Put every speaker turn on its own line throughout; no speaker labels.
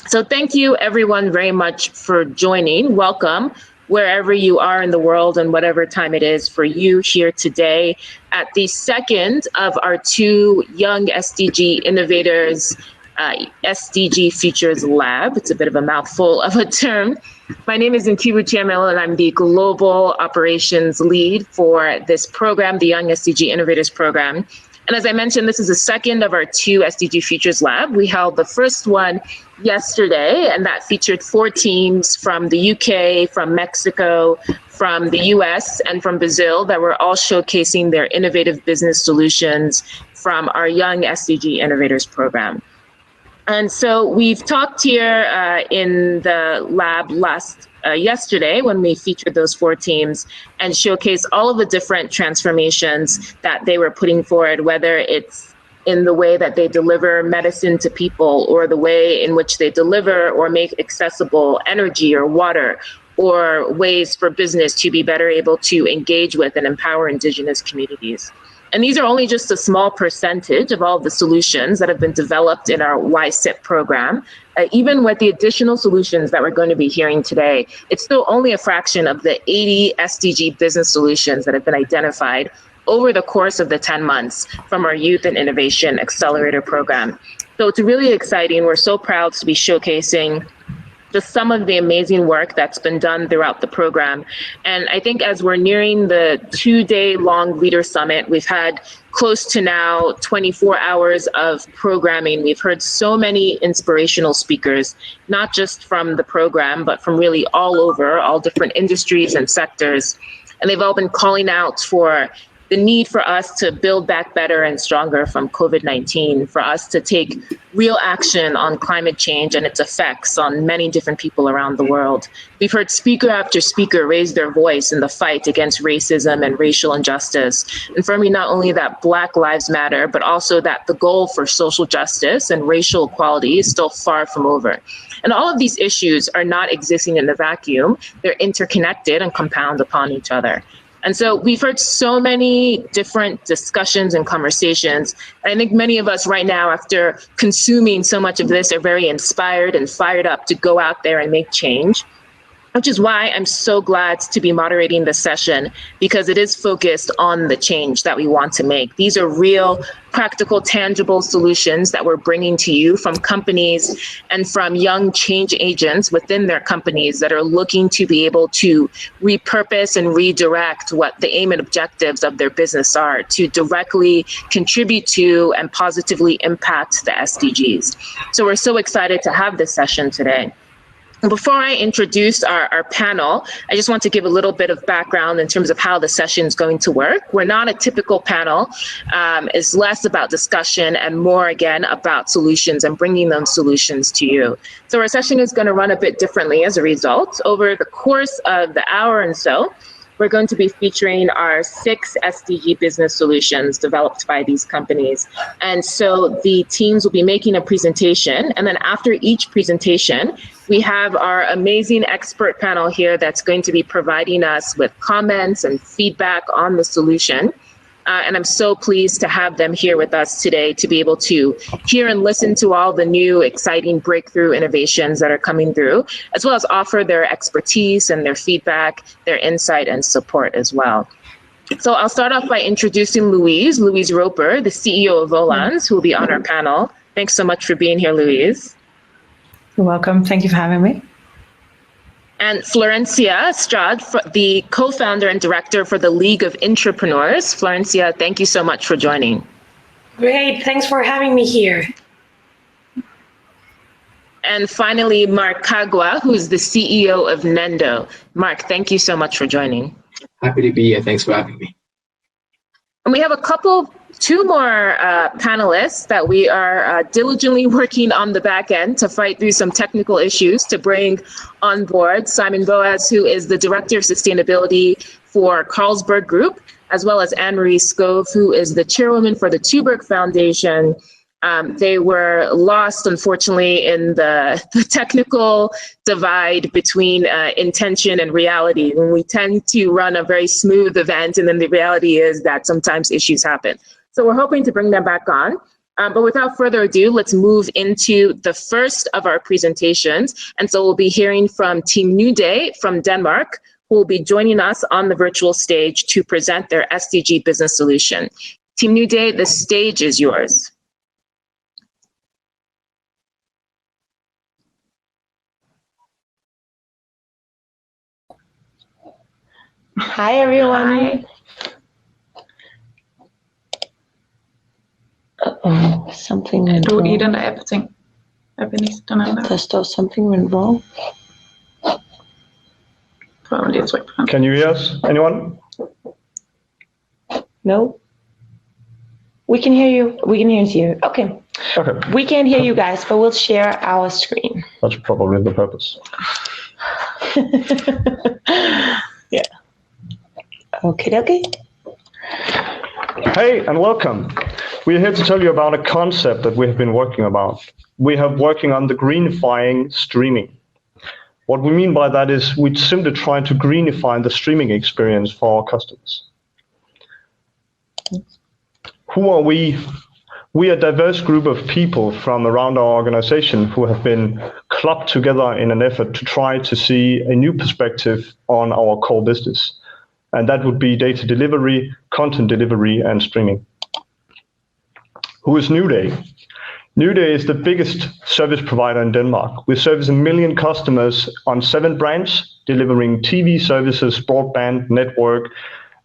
So thank you everyone very much for joining. Welcome wherever you are in the world and whatever time it is for you here today at the second of our two Young SDG Innovators SDG Futures Lab. It's a bit of a mouthful of a term. My name is Chairwoman, and I'm the Global Operations Lead for this program, the Young SDG Innovators program. And as I mentioned, this is the second of our two SDG Futures Lab. We held the first one yesterday, and that featured 4 teams from the UK, from Mexico, from the US, and from Brazil that were all showcasing their innovative business solutions from our Young SDG Innovators program. And so we've talked here in the lab yesterday when we featured those 4 teams and showcased all of the different transformations that they were putting forward, whether it's in the way that they deliver medicine to people, or the way in which they deliver or make accessible energy or water, or ways for business to be better able to engage with and empower Indigenous communities. And these are only just a small percentage of all of the solutions that have been developed in our YSIP program. Even with the additional solutions that we're going to be hearing today, it's still only a fraction of the 80 SDG business solutions that have been identified over the course of the 10 months from our Youth and Innovation Accelerator program. So it's really exciting. We're so proud to be showcasing just some of the amazing work that's been done throughout the program. And I think as we're nearing the 2-day-long Leader Summit, we've had close to now 24 hours of programming. We've heard so many inspirational speakers, not just from the program, but from really all over, all different industries and sectors. And they've all been calling out for the need for us to build back better and stronger from COVID-19, for us to take real action on climate change and its effects on many different people around the world. We've heard speaker after speaker raise their voice in the fight against racism and racial injustice. And for me, not only that Black Lives Matter, but also that the goal for social justice and racial equality is still far from over. And all of these issues are not existing in a vacuum. They're interconnected and compound upon each other. And so we've heard so many different discussions and conversations. And I think many of us right now, after consuming so much of this, are very inspired and fired up to go out there and make change, which is why I'm so glad to be moderating this session, because it is focused on the change that we want to make. These are real, practical, tangible solutions that we're bringing to you from companies and from young change agents within their companies that are looking to be able to repurpose and redirect what the aim and objectives of their business are, to directly contribute to and positively impact the SDGs. So we're so excited to have this session today. Before I introduce our panel, I just want to give a little bit of background in terms of how the session is going to work. We're not a typical panel. It's less about discussion and more, again, about solutions and bringing those solutions to you. So our session is going to run a bit differently as a result. Over the course of the hour and so, we're going to be featuring our 6 SDG business solutions developed by these companies. And so the teams will be making a presentation, and then after each presentation, we have our amazing expert panel here that's going to be providing us with comments and feedback on the solution. And I'm so pleased to have them here with us today to be able to hear and listen to all the new exciting breakthrough innovations that are coming through, as well as offer their expertise and their feedback, their insight and support as well. So I'll start off by introducing Louise Roper, the CEO of Volans, who will be on our panel. Thanks so much for being here, Louise.
You're welcome. Thank you for having me.
And Florencia Estrad, the co-founder and director for the League of Intrapreneurs. Florencia, thank you so much for joining.
Great, thanks for having me here.
And finally, Mark Kagwa, who's the CEO of Nendo. Mark, thank you so much for joining.
Happy to be here. Thanks for having me.
And we have two more panelists that we are diligently working on the back end to fight through some technical issues to bring on board. Simon Boas, who is the Director of Sustainability for Carlsberg Group, as well as Anne-Marie Skov, who is the Chairwoman for the Tuborg Foundation. They were lost, unfortunately, in the technical divide between intention and reality. When we tend to run a very smooth event, and then the reality is that sometimes issues happen. So we're hoping to bring them back on. But without further ado, let's move into the first of our presentations. And so we'll be hearing from Team New Day from Denmark, who will be joining us on the virtual stage to present their SDG business solution. Team New Day, the stage is yours.
Hi, everyone. Uh-oh, something went
Du
wrong.
i den der app-ting. Appen-listen den der.
Der står something went wrong.
Prøv lige at trykke på den.
Can you hear us? Anyone?
No? We can hear you. We can hear you. Okay.
Okay,
We can't hear you guys, but we'll share our screen.
that's probably the purpose.
Yeah. Okay.
Hey, and welcome. We're here to tell you about a concept that we have been working about. We have working on the greenifying streaming. What we mean by that is we simply try to greenify the streaming experience for our customers. Who are we? We are a diverse group of people from around our organization who have been clubbed together in an effort to try to see a new perspective on our core business. And that would be data delivery, content delivery, and streaming. Who is New Day? New Day is the biggest service provider in Denmark. We service 1 million customers on 7 brands, delivering TV services, broadband, network,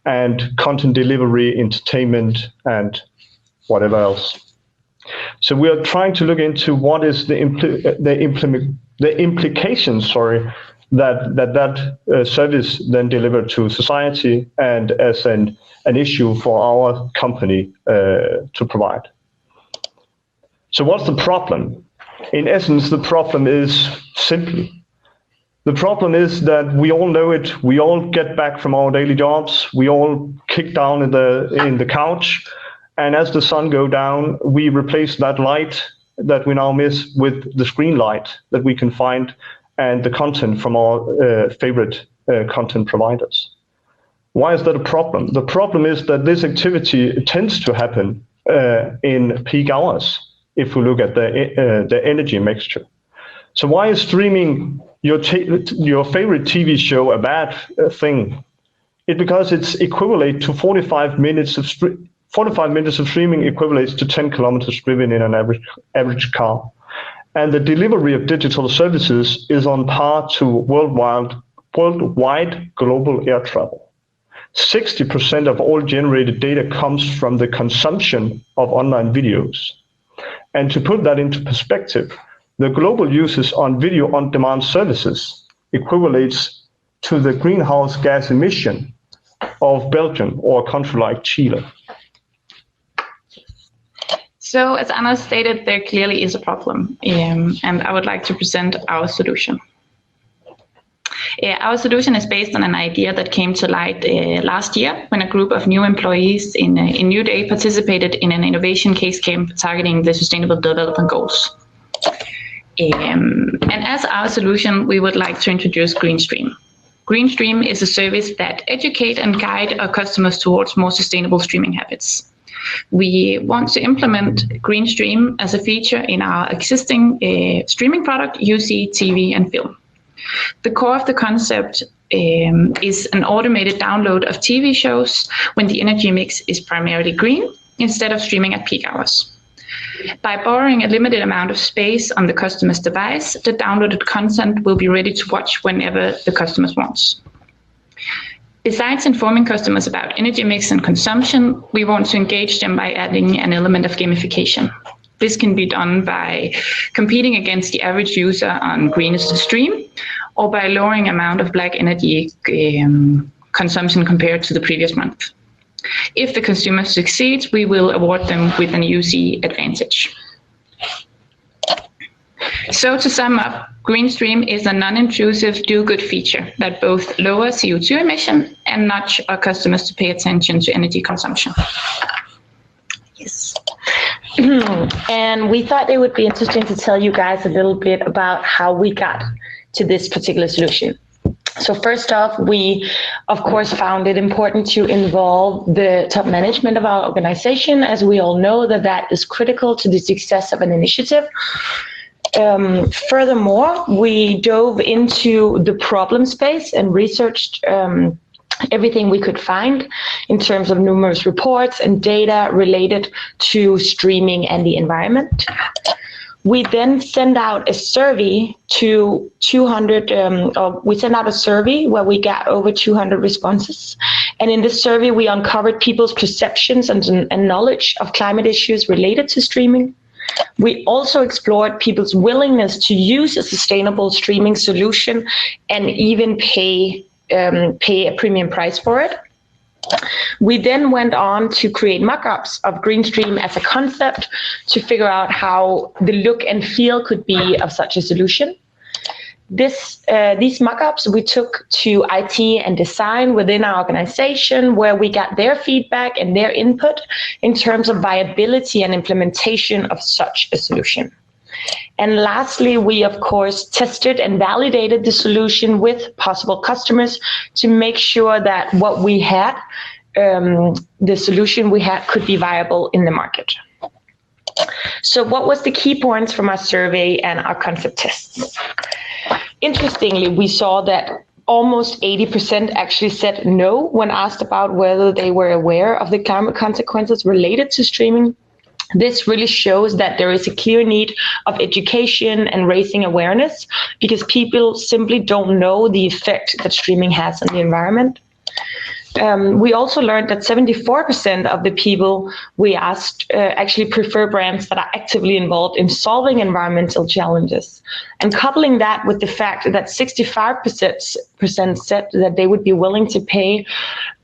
and content delivery, entertainment, and whatever else. So we are trying to look into what is the implications, that service then delivered to society and as an issue for our company to provide. So what's the problem? In essence, the problem is the problem is that we all know it. We all get back from our daily jobs. We all kick down in the couch, and as the sun go down, we replace that light that we now miss with the screen light that we can find and the content from our favorite content providers. Why is that a problem? The problem is that this activity tends to happen in peak hours if we look at the energy mixture. So why is streaming your favorite TV show a bad thing? It's because it's equivalent to 45 minutes of streaming equivalates to 10 kilometers driven in an average car. And the delivery of digital services is on par to worldwide global air travel. 60% of all generated data comes from the consumption of online videos. And to put that into perspective, the global uses on video on-demand services equivalates to the greenhouse gas emission of Belgium or a country like Chile.
So as Anna stated, there clearly is a problem, and I would like to present our solution. Our solution is based on an idea that came to light last year when a group of new employees in New Day participated in an innovation case camp targeting the Sustainable Development Goals. And as our solution, we would like to introduce GreenStream. GreenStream is a service that educates and guides our customers towards more sustainable streaming habits. We want to implement GreenStream as a feature in our existing streaming product, UC, TV, and film. The core of the concept is an automated download of TV shows when the energy mix is primarily green instead of streaming at peak hours. By borrowing a limited amount of space on the customer's device, the downloaded content will be ready to watch whenever the customer wants. Besides informing customers about energy mix and consumption, we want to engage them by adding an element of gamification. This can be done by competing against the average user on greenest stream, or by lowering amount of black energy consumption compared to the previous month. If the consumer succeeds, we will award them with an UC advantage. So to sum up, GreenStream is a non-intrusive do-good feature that both lowers CO2 emission and nudge our customers to pay attention to energy consumption.
Yes. And we thought it would be interesting to tell you guys a little bit about how we got to this particular solution. So first off, we, of course, found it important to involve the top management of our organization, as we all know that is critical to the success of an initiative. Furthermore, we dove into the problem space and researched everything we could find in terms of numerous reports and data related to streaming and the environment. We then sent out a survey to 200, we sent out a survey where we got over 200 responses. And in this survey, we uncovered people's perceptions and knowledge of climate issues related to streaming. We also explored people's willingness to use a sustainable streaming solution and even pay a premium price for it. We then went on to create mock-ups of GreenStream as a concept to figure out how the look and feel could be of such a solution. These mock-ups we took to IT and design within our organization, where we got their feedback and their input in terms of viability and implementation of such a solution. And lastly, we of course tested and validated the solution with possible customers to make sure that what we had, the solution we had, could be viable in the market. So what was the key points from our survey and our concept tests? Interestingly, we saw that almost 80% actually said no when asked about whether they were aware of the climate consequences related to streaming. This really shows that there is a clear need of education and raising awareness, because people simply don't know the effect that streaming has on the environment. We also learned that 74% of the people we asked actually prefer brands that are actively involved in solving environmental challenges. And coupling that with the fact that 65% said that they would be willing to pay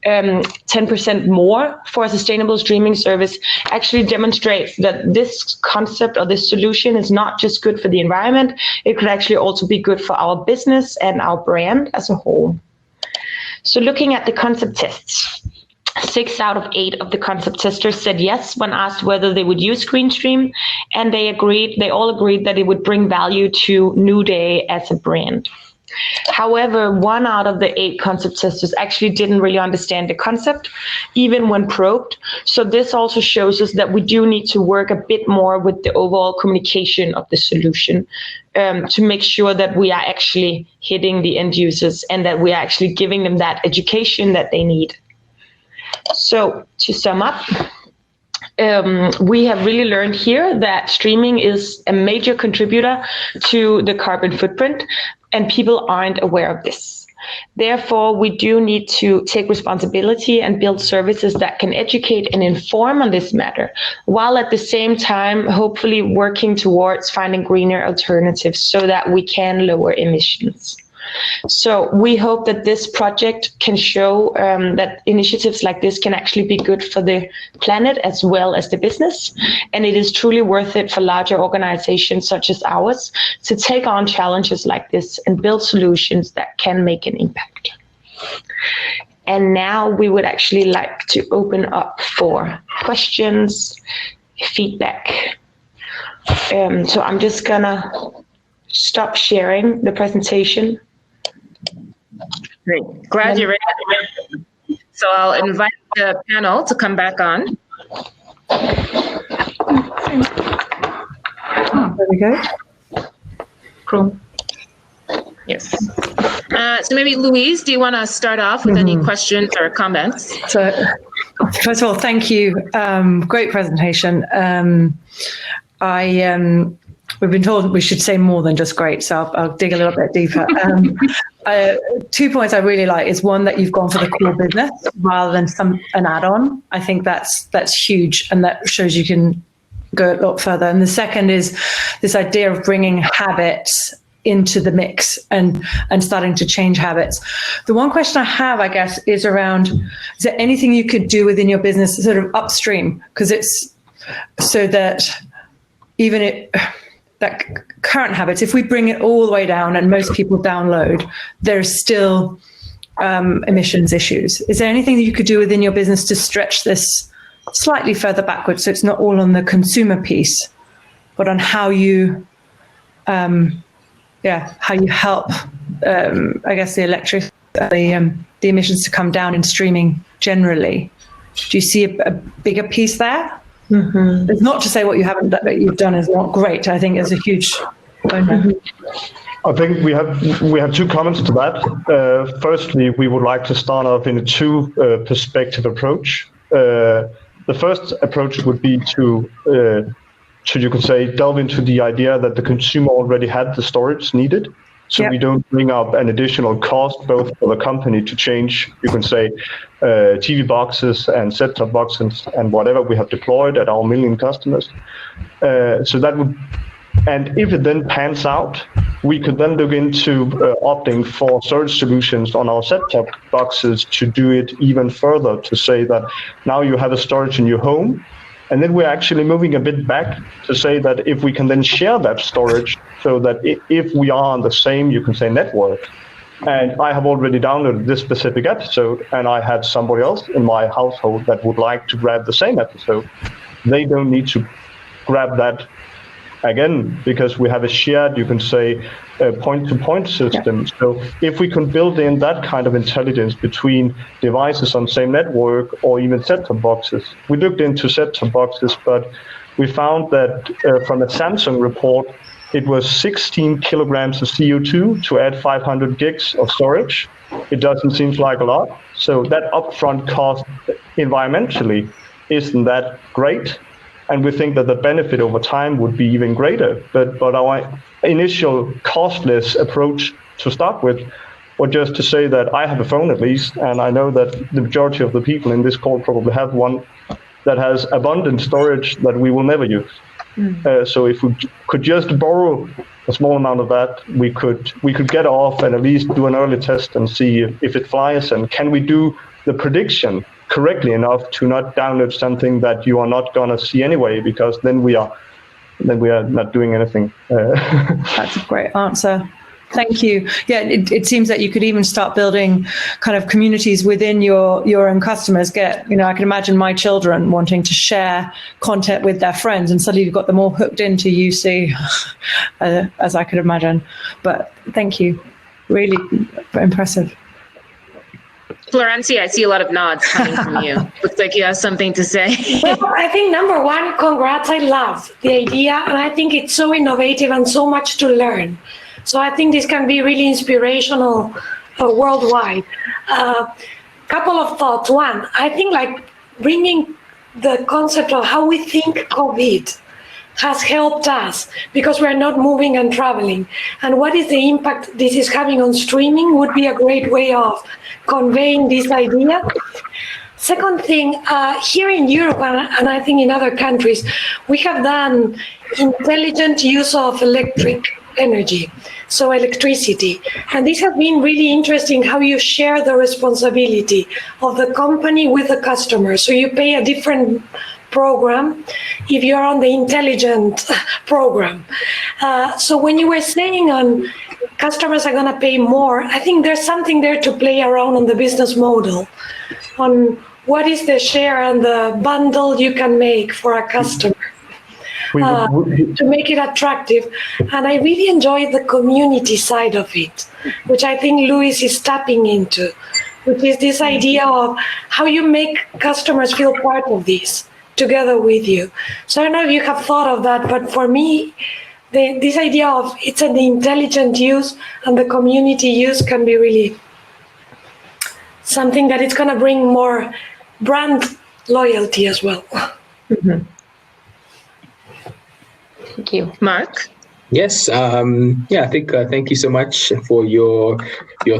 10% more for a sustainable streaming service actually demonstrates that this concept or this solution is not just good for the environment, it could actually also be good for our business and our brand as a whole. So looking at the concept tests, 6 out of 8 of the concept testers said yes when asked whether they would use GreenStream, and they all agreed that it would bring value to New Day as a brand. However, 1 out of the 8 concept testers actually didn't really understand the concept, even when probed. So this also shows us that we do need to work a bit more with the overall communication of the solution to make sure that we are actually hitting the end users and that we are actually giving them that education that they need. So to sum up, we have really learned here that streaming is a major contributor to the carbon footprint, and people aren't aware of this. Therefore, we do need to take responsibility and build services that can educate and inform on this matter, while at the same time, hopefully working towards finding greener alternatives so that we can lower emissions. So we hope that this project can show that initiatives like this can actually be good for the planet as well as the business. And it is truly worth it for larger organizations such as ours to take on challenges like this and build solutions that can make an impact. And now we would actually like to open up for questions, feedback. So I'm just gonna stop sharing the presentation.
Great. Glad you're ready. So I'll invite the panel to come back on.
There we go.
Cool.
Yes. So maybe Louise, do you want to start off with any questions or comments?
So, first of all, thank you. Great presentation. We've been told we should say more than just great, so I'll dig a little bit deeper. 2 points I really like is, one, that you've gone for the core business rather than an add-on. I think that's huge, and that shows you can go a lot further. And the second is this idea of bringing habits into the mix and starting to change habits. The one question I have, I guess, is around, is there anything you could do within your business sort of upstream? Because it's so that even that current habits, if we bring it all the way down and most people download, there's still emissions issues. Is there anything that you could do within your business to stretch this slightly further backwards, so it's not all on the consumer piece, but on how you help I guess, the electricity, the emissions to come down in streaming generally. Do you see a bigger piece there? Mm-hmm. It's not to say what you've done is not great. I think it's a huge bonus.
I think we have two comments to that. Firstly, we would like to start off in a two perspective approach. The first approach would be to you could say, delve into the idea that the consumer already had the storage needed. So we don't bring up an additional cost, both for the company to change, you can say, TV boxes and set-top boxes and whatever we have deployed at our million customers. So that would, and if it then pans out, we could then look into opting for storage solutions on our set-top boxes to do it even further, to say that now you have a storage in your home. And then we're actually moving a bit back to say that if we can then share that storage, so that if we are on the same, you can say, network, and I have already downloaded this specific episode, and I had somebody else in my household that would like to grab the same episode, they don't need to grab that again, because we have a shared, you can say, point-to-point system. So if we can build in that kind of intelligence between devices on same network or even set-top boxes. We looked into set-top boxes, but we found that from a Samsung report, it was 16 kilograms of CO2 to add 500 gigs of storage. It doesn't seem like a lot. So that upfront cost environmentally isn't that great. And we think that the benefit over time would be even greater. But our initial costless approach to start with was just to say that I have a phone at least, and I know that the majority of the people in this call probably have one that has abundant storage that we will never use. So if we could just borrow a small amount of that, we could get off and at least do an early test and see if it flies, and can we do the prediction correctly enough to not download something that you are not going to see anyway, because then we are not doing anything.
That's a great answer. Thank you. Yeah, it seems that you could even start building kind of communities within your own customers. I can imagine my children wanting to share content with their friends, and suddenly you've got them all hooked into UC, as I could imagine. But thank you. Really impressive.
Florencia, I see a lot of nods coming from you. Looks like you have something to say.
Well, I think number one, congrats. I love the idea, and I think it's so innovative and so much to learn. So I think this can be really inspirational worldwide. Couple of thoughts. One, I think like bringing the concept of how we think COVID has helped us because we're not moving and traveling. And what is the impact this is having on streaming would be a great way of conveying this idea. Second thing, here in Europe, and I think in other countries, we have done intelligent use of electric energy, so electricity. And this has been really interesting, how you share the responsibility of the company with the customer. So you pay a different program if you're on the intelligent program. So when you were saying on customers are going to pay more, I think there's something there to play around on the business model, on what is the share and the bundle you can make for a customer to make it attractive. And I really enjoy the community side of it, which I think Louise is tapping into, which is this idea of how you make customers feel part of this together with you. So I don't know if you have thought of that, but for me, this idea of it's an intelligent use and the community use can be really something that it's going to bring more brand loyalty as well.
Mm-hmm. Thank you.
Mark?
Yes. I think thank you so much for your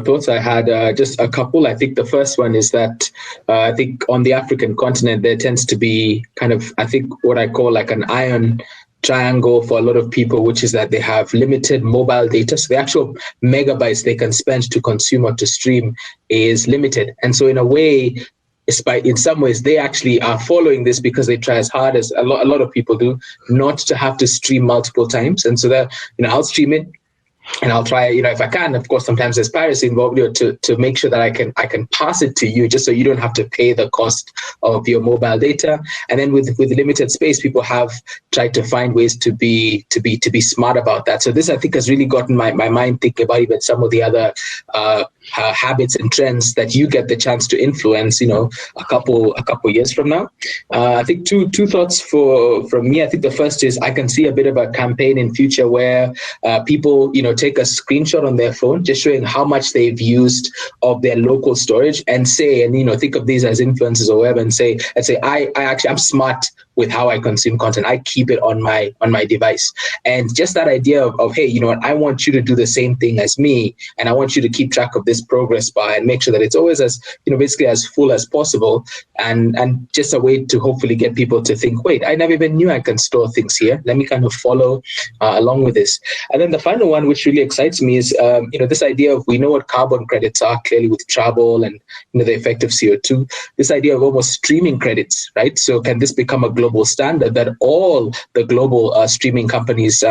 thoughts. I had just a couple. I think the first one is that I think on the African continent, there tends to be kind of, I think, what I call like an iron triangle for a lot of people, which is that they have limited mobile data. So the actual megabytes they can spend to consume or to stream is limited. And so in a way, in some ways, they actually are following this because they try as hard as a lot of people do not to have to stream multiple times. And so that, I'll stream it and I'll try, if I can, of course, sometimes there's piracy involved, to make sure that I can pass it to you, just so you don't have to pay the cost of your mobile data. And then with limited space, people have tried to find ways to be smart about that. So this, I think, has really gotten my mind thinking about even some of the other habits and trends that you get the chance to influence, a couple years from now. I think two thoughts from me. I think the first is I can see a bit of a campaign in future where people, take a screenshot on their phone, just showing how much they've used of their local storage, and think of these as influencers or whatever, and say, I'm smart with how I consume content. I keep it on my device. And just that idea of hey, I want you to do the same thing as me, and I want you to keep track of this progress bar and make sure that it's always as, basically as full as possible, and just a way to hopefully get people to think, wait, I never even knew I can store things here. Let me kind of follow along with this. And then the final one, which really excites me, is this idea of, we know what carbon credits are clearly with travel and the effect of CO2. This idea of almost streaming credits, right? So can this become a global standard that all the global streaming companies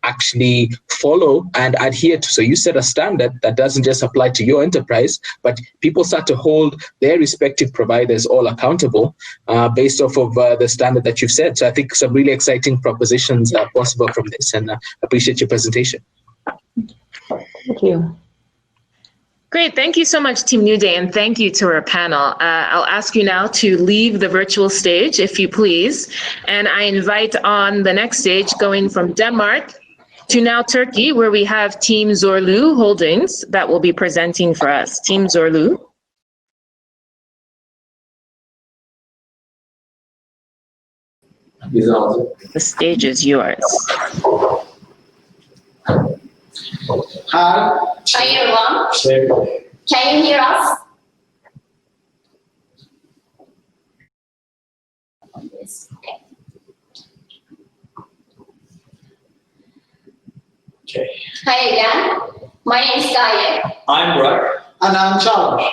actually follow and adhere to? So you set a standard that doesn't just apply to your enterprise, but people start to hold their respective providers all accountable based off of the standard that you've set. So I think some really exciting propositions are possible from this, and appreciate your presentation.
Thank you.
Great. Thank you so much, Team New Day, and thank you to our panel. I'll ask you now to leave the virtual stage, if you please. And I invite on the next stage, going from Denmark to now Turkey, where we have Team Zorlu Holdings that will be presenting for us. Team Zorlu. The stage is yours.
Hi. Hi, everyone. Can you hear us? Yes. Okay. Hi again. My name is Gaye.
I'm Burak.
And I'm Charles.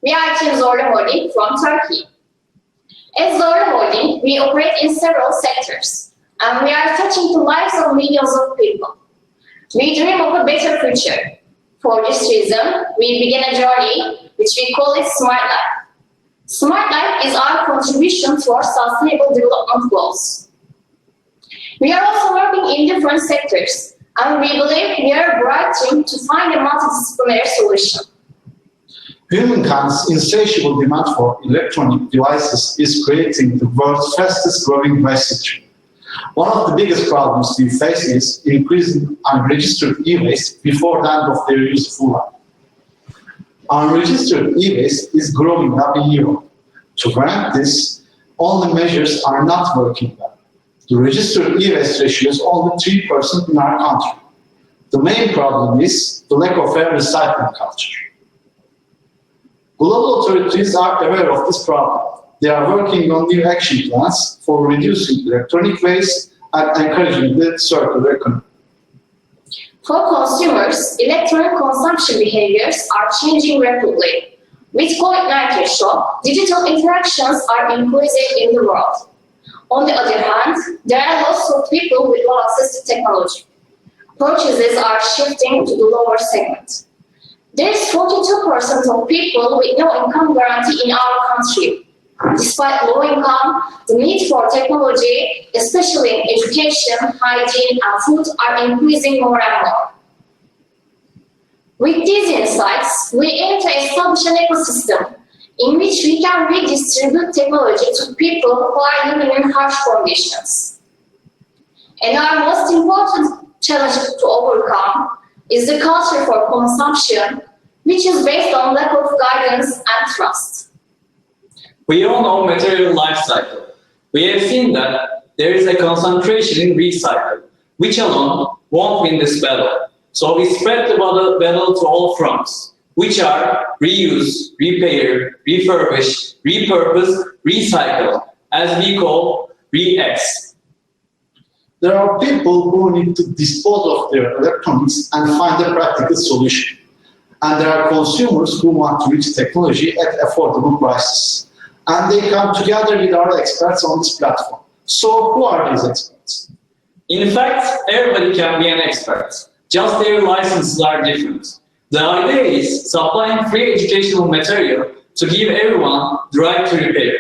We are Team Zorlu Holding from Turkey. As Zorlu Holding, we operate in several sectors, and we are touching the lives of millions of people. We dream of a better future. For this reason, we began a journey which we call it Smart Life. Smart Life is our contribution towards sustainable development goals. We are also working in different sectors, and we believe we are a bright team to find a multidisciplinary solution.
Humankind's insatiable demand for electronic devices is creating the world's fastest growing waste stream. One of the biggest problems we face is increasing unregistered e-waste before the end of their useful life. Unregistered e-waste is growing every year. To prevent this, all the measures are not working well. The registered e-waste ratio is only 3% in our country. The main problem is the lack of a recycling culture. Global authorities are aware of this problem. They are working on new action plans for reducing electronic waste and encouraging the circular economy.
For consumers, electronic consumption behaviors are changing rapidly. With COVID-19 shock, digital interactions are increasing in the world. On the other hand, there are lots of people with low access to technology. Purchases are shifting to the lower segment. There is 42% of people with no income guarantee in our country. Despite low income, the need for technology, especially in education, hygiene, and food, are increasing more and more. With these insights, we aim to establish an ecosystem in which we can redistribute technology to people who are living in harsh conditions. And our most important challenge to overcome is the culture for consumption, which is based on lack of guidance and trust.
We all know material life cycle. We have seen that there is a concentration in recycle, which alone won't win this battle. So we spread the battle to all fronts, which are reuse, repair, refurbish, repurpose, recycle, as we call REX.
There are people who need to dispose of their electronics and find a practical solution. And there are consumers who want to reach technology at affordable prices. And they come together with our experts on this platform. So who are these experts?
In fact, everybody can be an expert. just their licenses are different. The idea is supplying free educational material to give everyone the right to repair,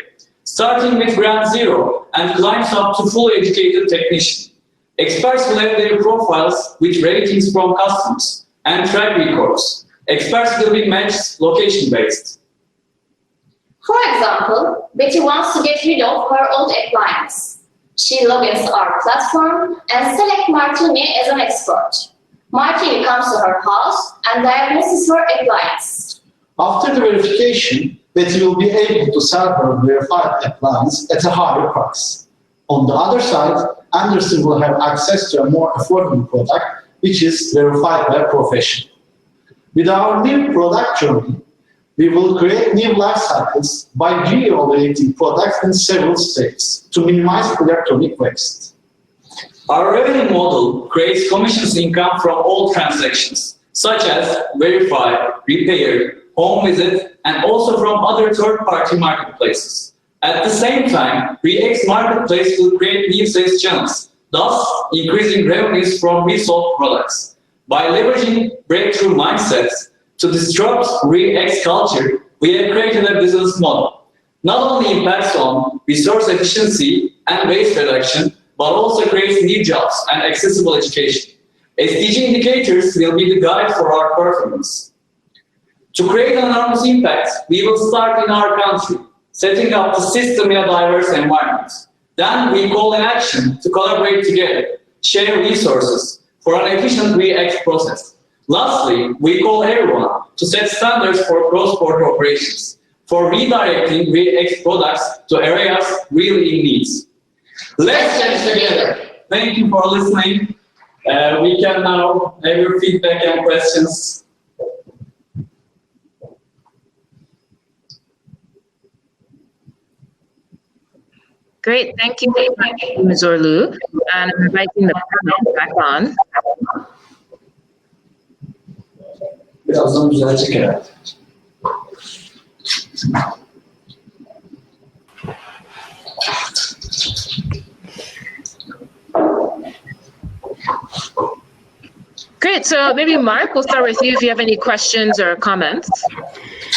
starting with ground zero and climbs up to fully educated technician. Experts will have their profiles with ratings from customers and track records. Experts will be matched location-based.
For example, Betty wants to get rid of her old appliance. She logins our platform and selects Martini as an expert. Martini comes to her house and diagnoses her appliance.
After the verification, Betty will be able to sell her verified appliance at a higher price. On the other side, Anderson will have access to a more affordable product, which is verified by a professional. With our new product journey, we will create new life cycles by re-evaluating products in several states to minimize electronic waste.
Our revenue model creates commissions income from all transactions, such as verify, repair, home visit, and also from other third-party marketplaces. At the same time, REX Marketplace will create new sales channels, thus increasing revenues from resold products. By leveraging breakthrough mindsets to disrupt REX culture, we have created a business model. Not only impacts on resource efficiency and waste reduction, but also creates new jobs and accessible education. SDG indicators will be the guide for our performance. To create an enormous impact, we will start in our country, setting up the system in a diverse environment. Then we call in action to collaborate together, share resources for an efficient REX process. Lastly, we call everyone to set standards for cross-border operations, for redirecting REX products to areas really in need. Let's change together. Thank you for listening. We can now have your feedback and questions.
Great, thank you very much, Ms. Orlu. And I'm inviting the panel back on.
Birazdan düzelecek herhalde.
Great, so maybe Mark, we'll start with you if you have any questions or comments.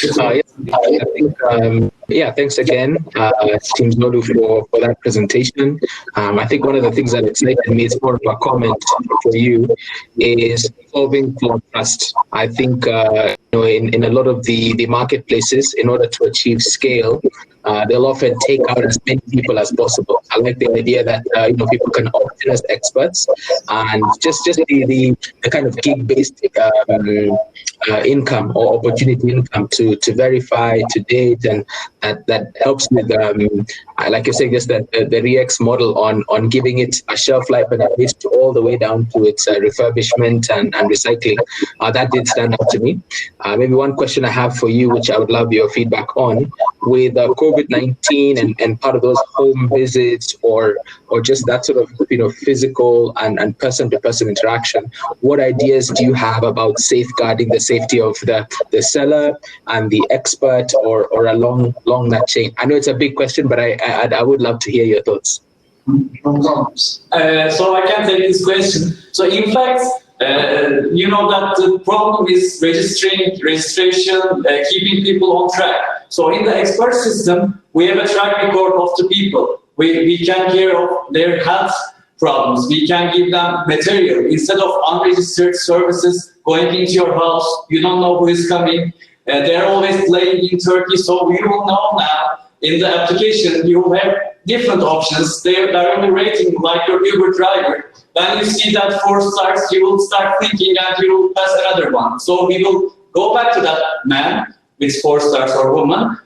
Yes, I think, thanks again, Team Zodu, for that presentation. I think one of the things that excited me, is more of a comment for you, is solving for trust. I think in a lot of the marketplaces, in order to achieve scale, they'll often take out as many people as possible. I like the idea that people can opt in as experts, and just the kind of gig-based income or opportunity income to verify, to date, and that helps with, like you say, just the REX model on giving it a shelf life and at least all the way down to its refurbishment and recycling. That did stand out to me. Maybe one question I have for you, which I would love your feedback on, with COVID-19 and part of those home visits or just that sort of physical and person-to-person interaction, what ideas do you have about safeguarding the safety of the seller and the expert or along that chain? I know it's a big question, but I would love to hear your thoughts.
So I can take this question. So in fact, you know that the problem is registration, keeping people on track. So in the expert system, we have a track record of the people. We can care of their health problems. We can give them material instead of unregistered services going into your house. You don't know who is coming. They're always playing in Turkey, so we will know now in the application you will have different options. They're only rating like your Uber driver. When you see that 4 stars, you will start thinking and you will pass another one. So we will go back to that man with 4 stars or woman,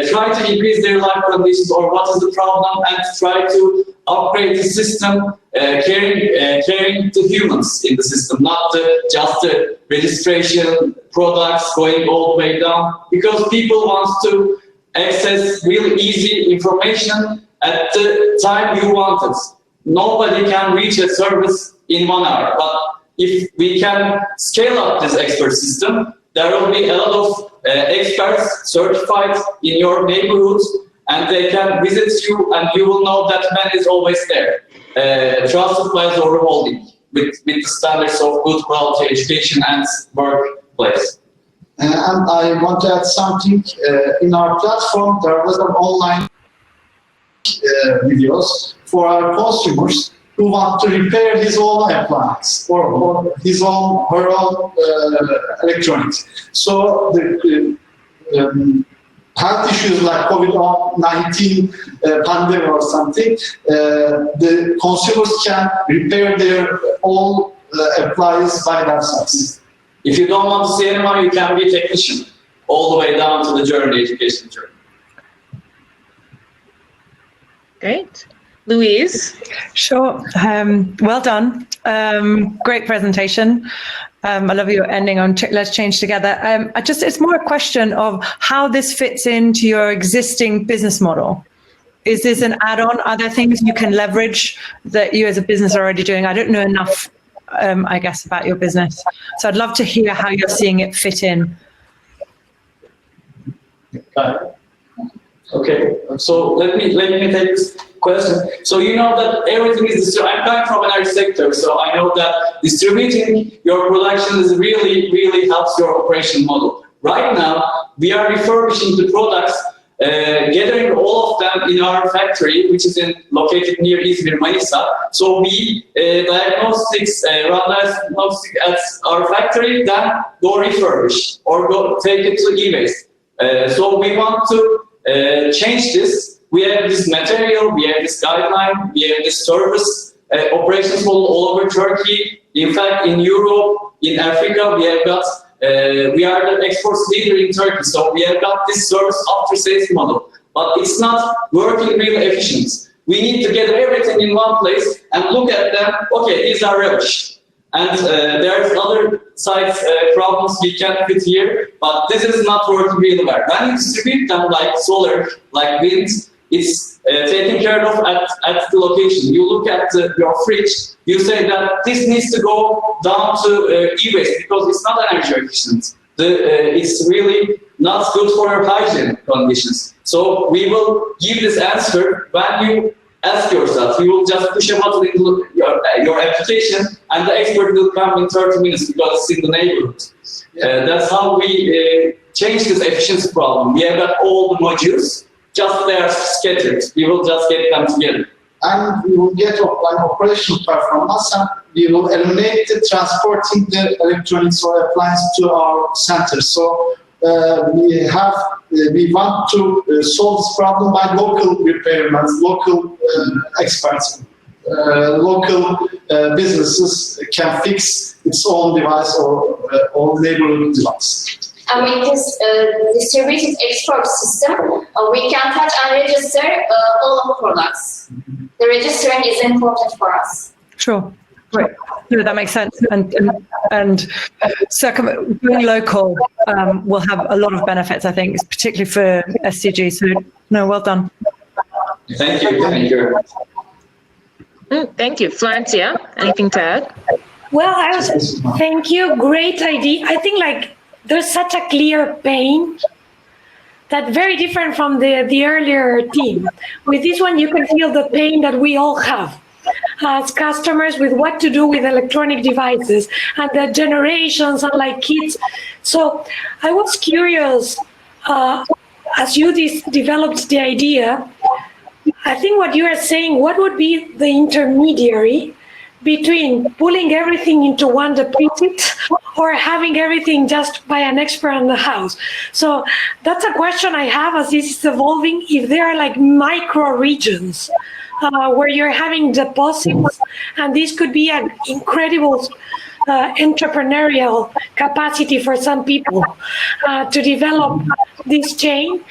try to increase their life conditions or what is the problem, and try to upgrade the system, caring to humans in the system, not just the registration products going all the way down, because people want to access really easy information at the time you want it. Nobody can reach a service in 1 hour, but if we can scale up this expert system, there will be a lot of experts certified in your neighborhoods, and they can visit you, and you will know that man is always there. Trusted by Zoru Holding. with the standards of good quality education and workplace.
And I want to add something. In our platform, there was an online videos for our consumers who want to repair his own appliance or his own, her own electronics. So the health issues like COVID-19 pandemic or something, the consumers can repair their own appliances by themselves.
If you don't want to see anyone, you can be a technician all the way down to the journey, education journey.
Great. Louise?
Sure. Well done. Great presentation. I love your ending on let's change together. It's more a question of how this fits into your existing business model. Is this an add-on? Are there things you can leverage that you as a business are already doing? I don't know enough, I guess, about your business. So I'd love to hear how you're seeing it fit in.
Okay, so let me take this question. So you know that everything is distributed. I'm coming from energy sector, so I know that distributing your production is really helps your operation model. Right now, we are refurbishing the products, gathering all of them in our factory, which is located near Izmir, Manisa. So we run diagnostics at our factory, then go refurbish or go take it to e-waste. So we want to change this. We have this material, we have this guideline, we have this service operations model all over Turkey. In fact, in Europe, in Africa, we have got, we are the exports leader in Turkey, so we have got this service after sales model. But it's not working really efficient. We need to get everything in one place and look at them. Okay, these are rubbish. And there's other sides problems we can fit here, but this is not working really well. When you distribute them like solar, like wind, it's taken care of at the location. You look at your fridge, you say that this needs to go down to e-waste because it's not energy efficient. It's really not good for your hygiene conditions. So we will give this answer when you ask yourself. You will just push a button into your application and the expert will come in 30 minutes because it's in the neighborhood. That's how we change this efficiency problem. We have got all the modules, just they are scattered. We will just get them together.
And we will get operational performance and we will eliminate the transporting the electronics or appliance to our center. So we want to solve this problem by local repairmen, local experts. Local businesses can fix its own device or own neighborhood device.
And with this distributed export system, we can touch and register all of products. The registering is important for us.
Sure. Right. No, that makes sense. And going local will have a lot of benefits, I think, particularly for SDG. So, no, well done.
Thank you. Thank you.
Thank you. Florencia, anything to add?
Well, thank you. Great idea. I think there's such a clear pain that's very different from the earlier team. With this one, you can feel the pain that we all have as customers with what to do with electronic devices and the generations and kids. So I was curious, as you developed the idea, I think what you are saying, what would be the intermediary between pulling everything into one deposit or having everything just by an expert in the house? So that's a question I have as this is evolving. If there are micro regions where you're having deposits, and this could be an incredible entrepreneurial capacity for some people to develop this chain.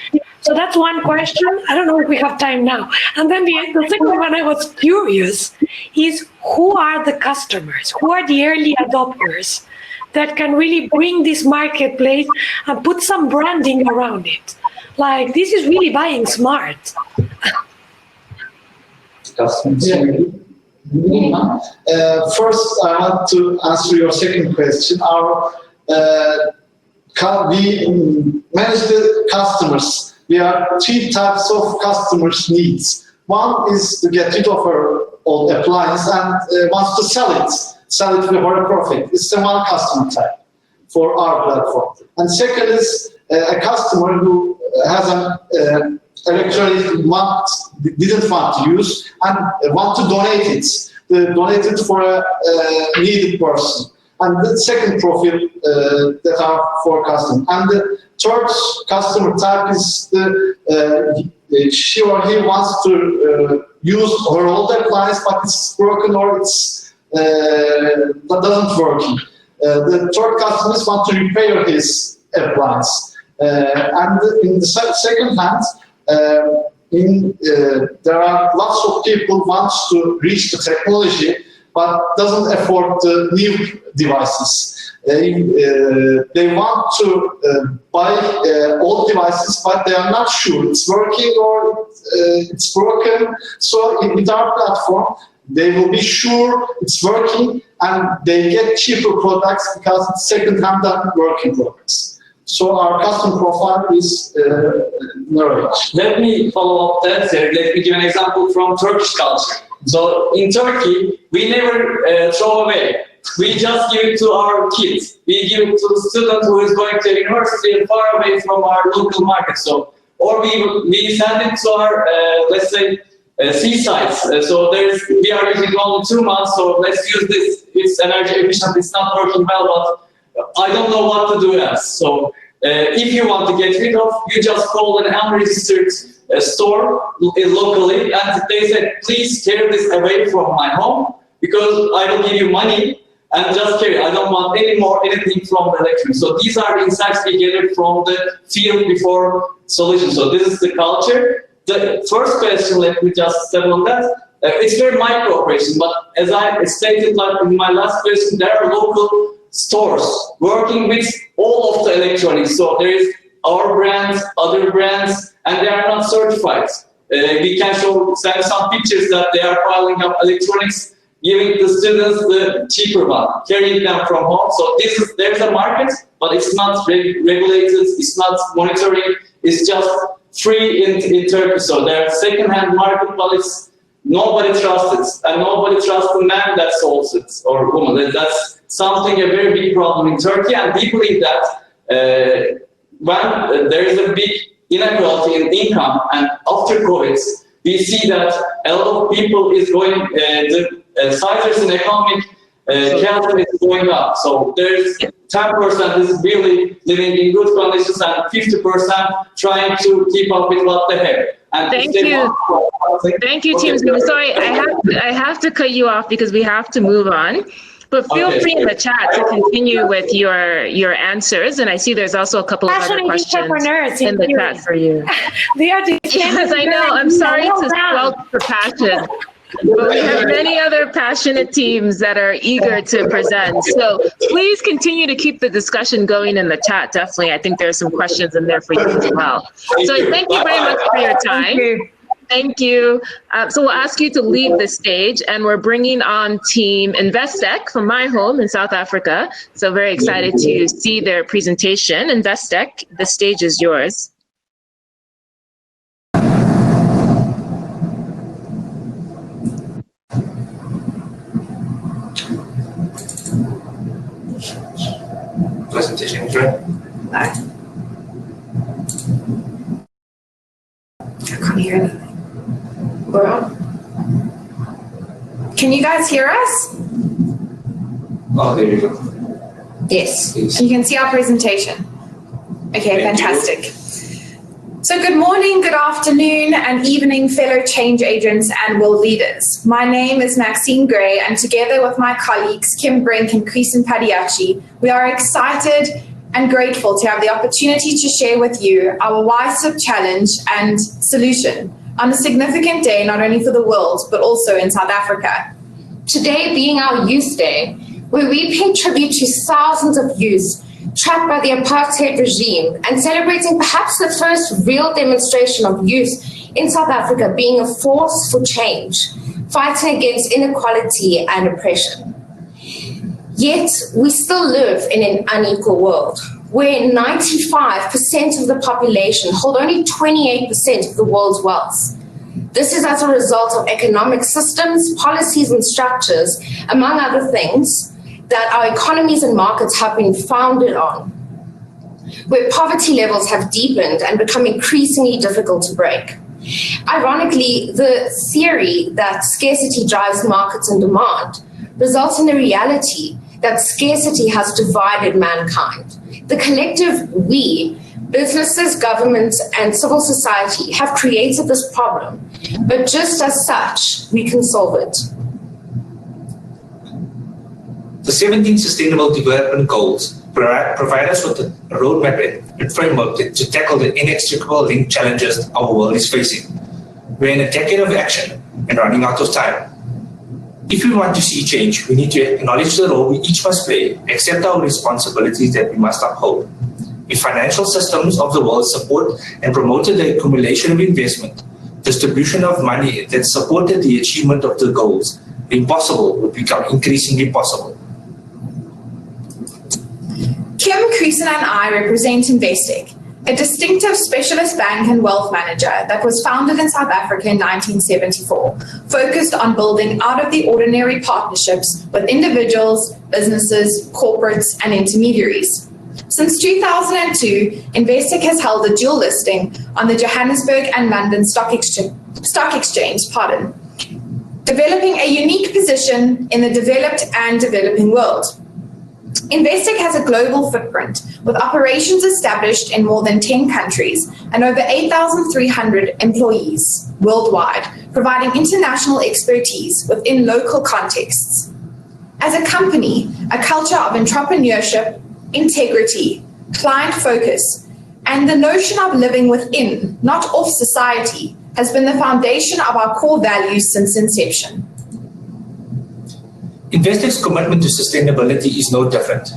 So that's one question. I don't know if we have time now. And then the second one I was curious is, who are the customers? Who are the early adopters that can really bring this marketplace and put some branding around it? This is really buying smart.
First, I want to answer your second question. We manage the customers. There are three types of customers' needs. One is to get rid of her old appliance and wants to sell it sell it for a profit. It's a one customer type for our platform. And second is a customer who has an electronic didn't want to use and want to donate it. Donate it for a needed person. And the second profile that are for customer. And the third customer type is she or he wants to use her old appliance, but it's broken or it's that doesn't work. The third customers want to repair his appliance. And in the second hand, there are lots of people wants to reach the technology, but doesn't afford the new devices. They want to buy old devices, but they are not sure it's working or it's broken. So with our platform, they will be sure it's working and they get cheaper products because it's second-hand and working products. So our customer profile is narrowed.
Let me follow up that here. Let me give an example from Turkish culture. So in Turkey, we never throw away. We just give it to our kids. We give it to the student who is going to university and far away from our local market. So, or we send it to our, let's say, seasides. So we are using only 2 months. So let's use this. It's energy efficient. It's not working well, but I don't know what to do else. So if you want to get rid of, you just call an unregistered store locally, and they said, please tear this away from my home because I will give you money and just carry. I don't want anything from the electronics. So these are the insights we gathered from the field before solution. So this is the culture. The first question, let me just settle on that. It's very micro operation, but as I stated like in my last question, there are local stores working with all of the electronics. So there is our brands, other brands, and they are not certified. We can send some pictures that they are piling up electronics, giving the students the cheaper one, carrying them from home. So there's a market, but it's not regulated, it's not monitoring, it's just free in Turkey. So there's second-hand market, but nobody trusts it, and nobody trusts the man that solves it, or woman. That's something, a very big problem in Turkey, and we believe that when there is a big inequality in income, and after COVID, we see that a lot of people is going, the sizes in economic chasm is going up. So there's 10% is really living in good conditions, and 50% trying to keep up with what they have. And
thank you. Thank you, teams. I'm sorry, I have to cut you off because we have to move on. But feel free in the chat to continue with your answers. And I see there's also a couple of other questions in the chat for you. Yes, I know. I'm sorry to squelch the passion. But we have many other passionate teams that are eager to present. So please continue to keep the discussion going in the chat. Definitely. I think there's some questions in there for you as well. So thank you very much for your time. Thank you. So we'll ask you to leave the stage, and we're bringing on team Investec from my home in South Africa. So very excited to see their presentation. Investec, the stage is yours.
Presentation, right?
I can't hear anything. Well, can you guys hear us?
Oh, there you go.
Yes. You can see our presentation. Okay, fantastic. So good morning, good afternoon, and evening, fellow change agents and world leaders. My name is Maxine Gray, and together with my colleagues, Kim Brink and Kristen Padiachi, we are excited and grateful to have the opportunity to share with you our WISEP challenge and solution on a significant day, not only for the world, but also in South Africa.
Today being our Youth Day, where we pay tribute to thousands of youth trapped by the apartheid regime and celebrating perhaps the first real demonstration of youth in South Africa being a force for change, fighting against inequality and oppression. Yet we still live in an unequal world where 95% of the population hold only 28% of the world's wealth. This is as a result of economic systems, policies, and structures, among other things, that our economies and markets have been founded on, where poverty levels have deepened and become increasingly difficult to break. Ironically, the theory that scarcity drives markets and demand results in the reality that scarcity has divided mankind. The collective we, businesses, governments, and civil society, have created this problem, but just as such, we can solve it.
The 17 Sustainable Development Goals provide us with a roadmap and framework to tackle the inextricable linked challenges our world is facing. We're in a decade of action and running out of time. If we want to see change, we need to acknowledge the role we each must play, accept our responsibilities that we must uphold. If financial systems of the world support and promoted the accumulation of investment, distribution of money that supported the achievement of the goals, the impossible would become increasingly possible.
Kim, Creason and I represent Investec, a distinctive specialist bank and wealth manager that was founded in South Africa in 1974, focused on building out-of-the-ordinary partnerships with individuals, businesses, corporates, and intermediaries. Since 2002, Investec has held a dual listing on the Johannesburg and London Stock Exchange, developing a unique position in the developed and developing world. Investec has a global footprint with operations established in more than 10 countries and over 8,300 employees worldwide, providing international expertise within local contexts. As a company, a culture of intrapreneurship, integrity, client focus, and the notion of living within, not off society, has been the foundation of our core values since inception.
Investec's commitment to sustainability is no different.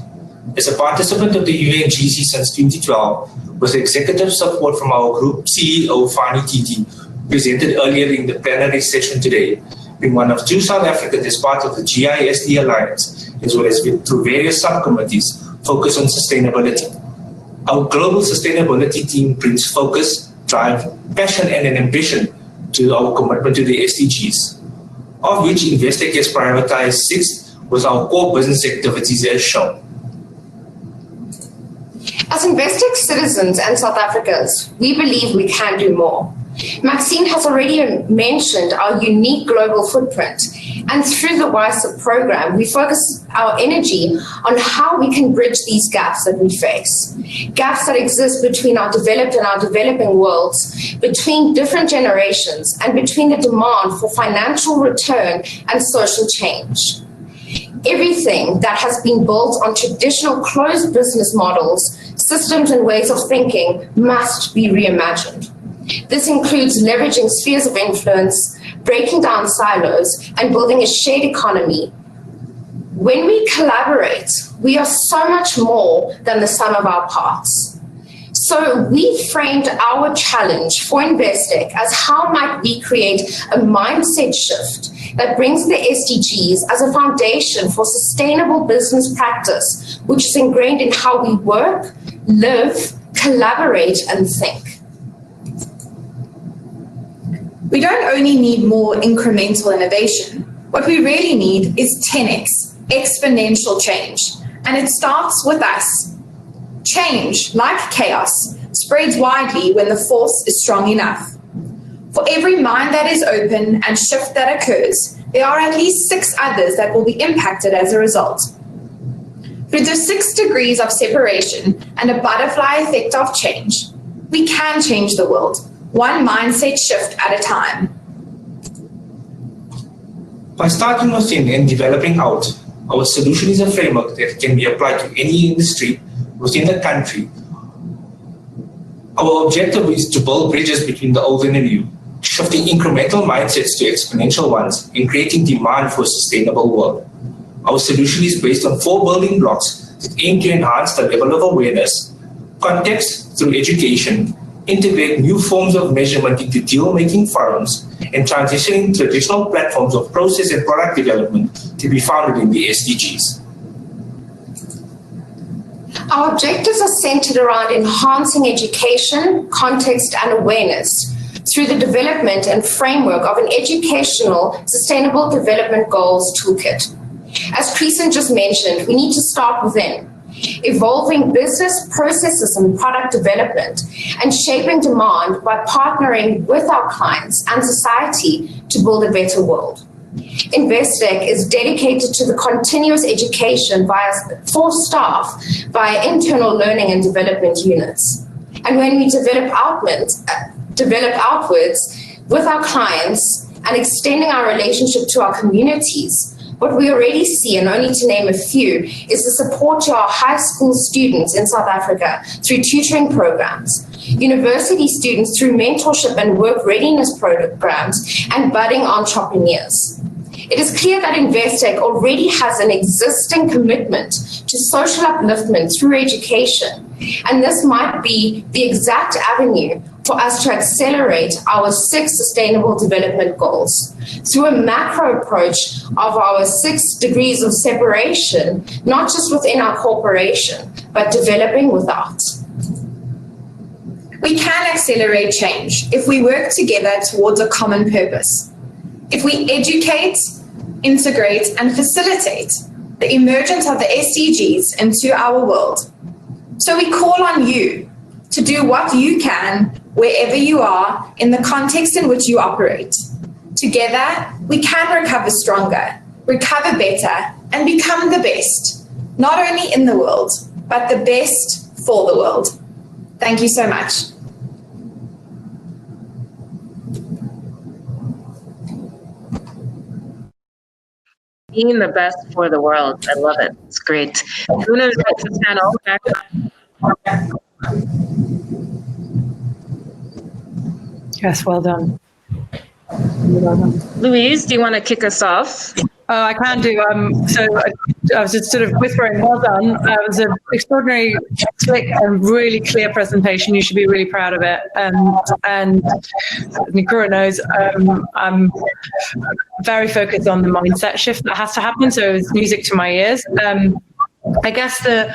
As a participant of the UNGC since 2012, with executive support from our group CEO, Fani Titi, presented earlier in the plenary session today, being one of 2 South Africans as part of the GISD Alliance, as well as through various subcommittees focused on sustainability. Our global sustainability team brings focus, drive, passion, and an ambition to our commitment to the SDGs, of which Investec has prioritized 6 with our core business activities as shown.
As Investec citizens and South Africans, we believe we can do more. Maxine has already mentioned our unique global footprint, and through the WISER program, we focus our energy on how we can bridge these gaps that we face. Gaps that exist between our developed and our developing worlds, between different generations, and between the demand for financial return and social change. Everything that has been built on traditional closed business models, systems, and ways of thinking must be reimagined. This includes leveraging spheres of influence, breaking down silos, and building a shared economy. When we collaborate, we are so much more than the sum of our parts. So we framed our challenge for Investec as how might we create a mindset shift that brings the SDGs as a foundation for sustainable business practice, which is ingrained in how we work, live, collaborate, and think.
We don't only need more incremental innovation. What we really need is 10x, exponential change. And it starts with us. Change, like chaos, spreads widely when the force is strong enough. For every mind that is open and shift that occurs, there are at least 6 others that will be impacted as a result. Through the 6 degrees of separation and a butterfly effect of change, we can change the world, one mindset shift at a time.
By starting within and developing out, our solution is a framework that can be applied to any industry within the country. Our objective is to build bridges between the old and the new, shifting incremental mindsets to exponential ones and creating demand for a sustainable world. Our solution is based on 4 building blocks that aim to enhance the level of awareness, context through education, integrate new forms of measurement into deal-making forums, and transitioning traditional platforms of process and product development to be founded in the SDGs.
Our objectives are centered around enhancing education, context, and awareness through the development and framework of an educational Sustainable Development Goals toolkit. As Creason just mentioned, we need to start within, evolving business processes and product development, and shaping demand by partnering with our clients and society to build a better world. Investec is dedicated to the continuous education for staff via internal learning and development units. And when we develop outwards with our clients and extending our relationship to our communities, what we already see, and only to name a few, is the support to our high school students in South Africa through tutoring programs, university students through mentorship and work readiness programs, and budding entrepreneurs. It is clear that Investec already has an existing commitment to social upliftment through education, and this might be the exact avenue for us to accelerate our 6 Sustainable Development Goals through a macro approach of our 6 degrees of separation, not just within our corporation, but developing without.
We can accelerate change if we work together towards a common purpose. If we educate, integrate, and facilitate the emergence of the SDGs into our world. So we call on you to do what you can wherever you are in the context in which you operate. Together, we can recover stronger, recover better, and become the best, not only in the world, but the best for the world. Thank you so much.
Being the best for the world. I love it. It's great. I'm going to invite the panel back up.
Yes, well done.
Louise, do you want to kick us off?
Oh, I can do. So I was just sort of whispering, well done. It was an extraordinary, slick and really clear presentation. You should be really proud of it. And Nikura knows I'm very focused on the mindset shift that has to happen. So it's music to my ears. I guess the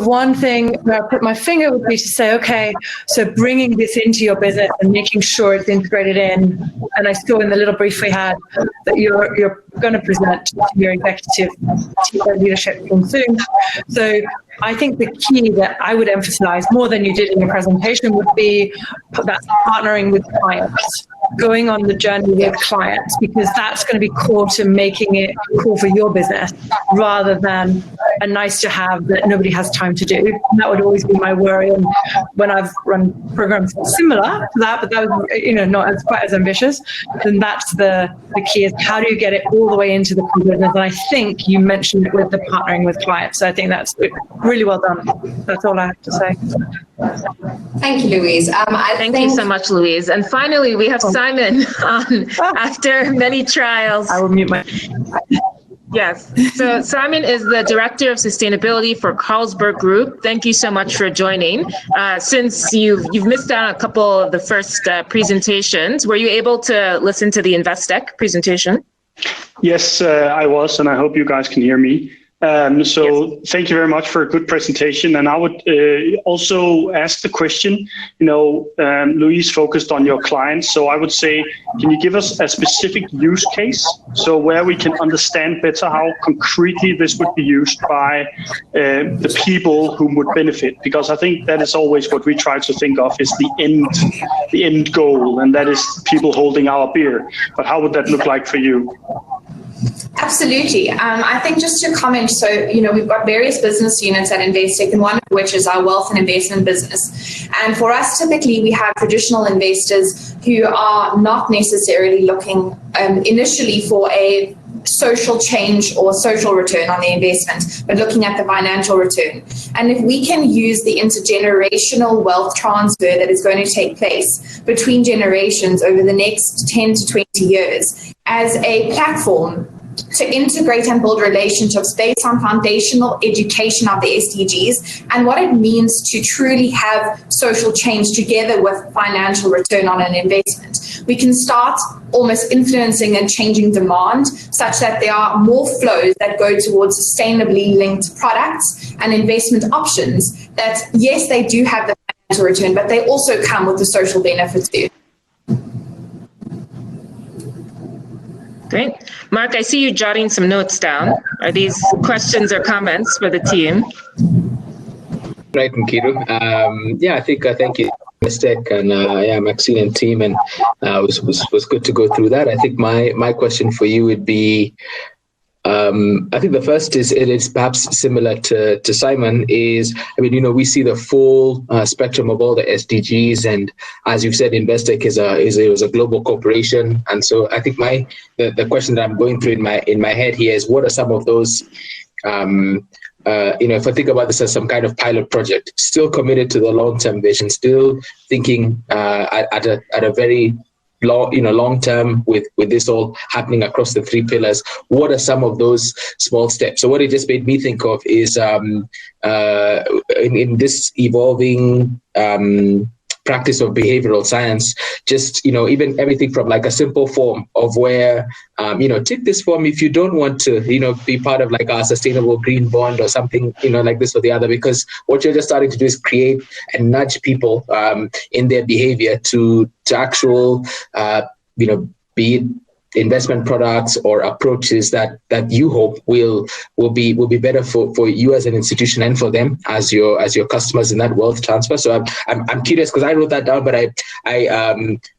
one thing where I put my finger would be to say, okay, so bringing this into your business and making sure it's integrated in. And I saw in the little brief we had that you're going to present to your executive leadership team soon. So I think the key that I would emphasize more than you did in your presentation would be that partnering with clients, going on the journey with clients, because that's going to be core to making it cool for your business rather than a nice to have that nobody has time to do. And that would always be my worry. And when I've run programs similar to that, but that was, not as quite as ambitious, then that's the key is how do you get it all the way into the core business? And I think you mentioned it with the partnering with clients. So I think that's really well done. That's all I have to say.
Thank you, Louise.
Thank you so much, Louise. And finally, we have Simon on after many trials.
I will mute my...
Yes. So Simon is the Director of Sustainability for Carlsberg Group. Thank you so much for joining. Since you've missed out on a couple of the first presentations, were you able to listen to the Investec presentation?
Yes, I was, and I hope you guys can hear me. Yes. Thank you very much for a good presentation. And I would also ask the question, Louise focused on your clients. So I would say, can you give us a specific use case? So where we can understand better how concretely this would be used by the people who would benefit? Because I think that is always what we try to think of is the end goal, and that is people holding our beer. But how would that look like for you?
Absolutely. I think just to comment, so, we've got various business units at Investec, and one of which is our wealth and investment business. And for us, typically, we have traditional investors who are not necessarily looking initially for a social change or social return on the investment, but looking at the financial return. And if we can use the intergenerational wealth transfer that is going to take place between generations over the next 10 to 20 years as a platform to integrate and build relationships based on foundational education of the SDGs and what it means to truly have social change together with financial return on an investment. We can start almost influencing and changing demand such that there are more flows that go towards sustainably linked products and investment options that, yes, they do have the financial return, but they also come with the social benefits too.
Great. Mark, I see you jotting some notes down. Are these questions or comments for the team?
Right, Nkiru. I think thank you, Tech and Maxine and team, and was good to go through that. I think my question for you would be, I think the first is, it is perhaps similar to Simon, is, I mean, we see the full spectrum of all the SDGs, and as you've said, Investec is a global corporation, and so I think the question that I'm going through in my head here is, what are some of those, if I think about this as some kind of pilot project, still committed to the long-term vision, still thinking at a very long term with this all happening across the three pillars, what are some of those small steps? So what it just made me think of is in this evolving practice of behavioral science, just even everything from like a simple form of where take this form if you don't want to be part of like our sustainable green bond or something like this or the other, because what you're just starting to do is create and nudge people in their behavior to actual be it investment products or approaches that you hope will be better for you as an institution and for them as your customers in that wealth transfer. So I'm curious, because I wrote that down, but I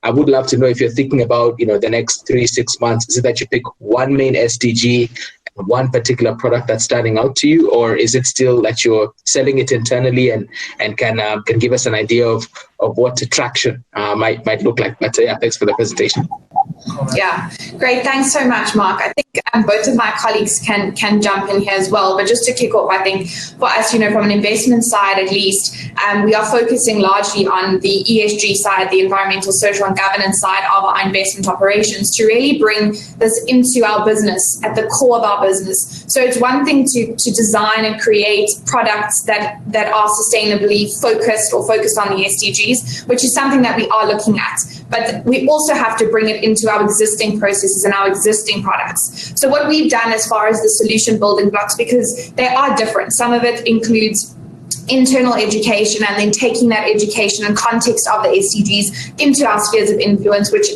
would love to know if you're thinking about the next 3-6 months, is it that you pick one main SDG, one particular product that's standing out to you, or is it still that you're selling it internally and can give us an idea of what traction might look like? But thanks for the presentation.
Yeah, great. Thanks so much, Mark. I think both of my colleagues can jump in here as well. But just to kick off, I think for us, from an investment side at least, we are focusing largely on the ESG side, the environmental, social and governance side of our investment operations, to really bring this into our business, at the core of our business. So it's one thing to design and create products that are sustainably focused or focused on the SDGs, which is something that we are looking at. But we also have to bring it into our existing processes and our existing products. So what we've done as far as the solution building blocks, because they are different, some of it includes internal education and then taking that education and context of the SDGs into our spheres of influence, which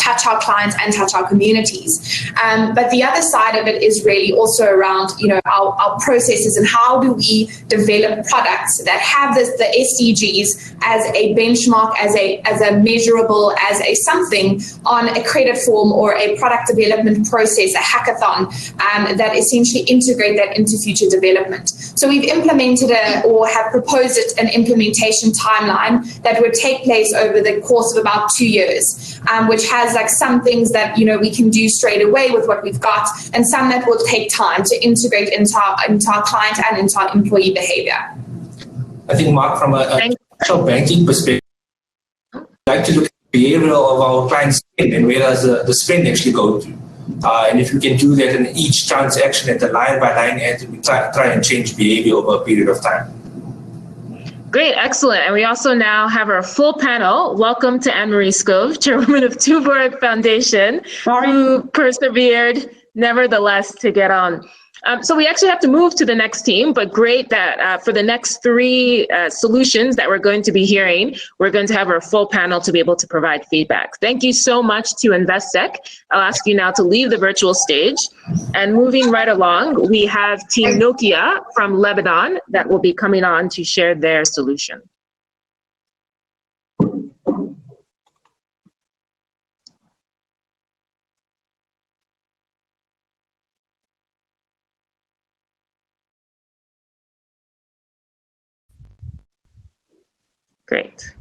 touch our clients and touch our communities. But the other side of it is really also around our processes and how do we develop products that have the SDGs as a benchmark, as a measurable, as a something on a credit form or a product development process, a hackathon that essentially integrate that into future development. So we've implemented or have proposed an implementation timeline that would take place over the course of about 2 years, which has like some things that we can do straight away with what we've got, and some that will take time to integrate into our client and into our employee behavior.
I think, Mark, from a banking perspective, I'd like to look at the behavior of our clients' spend and where does the spend actually go to. And if we can do that in each transaction at the line-by-line end, we try and change behavior over a period of time.
Great, excellent. And we also now have our full panel. Welcome to Anne-Marie Skov, Chairwoman of Tuborg Foundation, who persevered nevertheless to get on. So we actually have to move to the next team, but great that for the next 3 solutions that we're going to be hearing, we're going to have our full panel to be able to provide feedback. Thank you so much to Investec. I'll ask you now to leave the virtual stage. And moving right along, we have Team Nokia from Lebanon that will be coming on to share their solution. Great.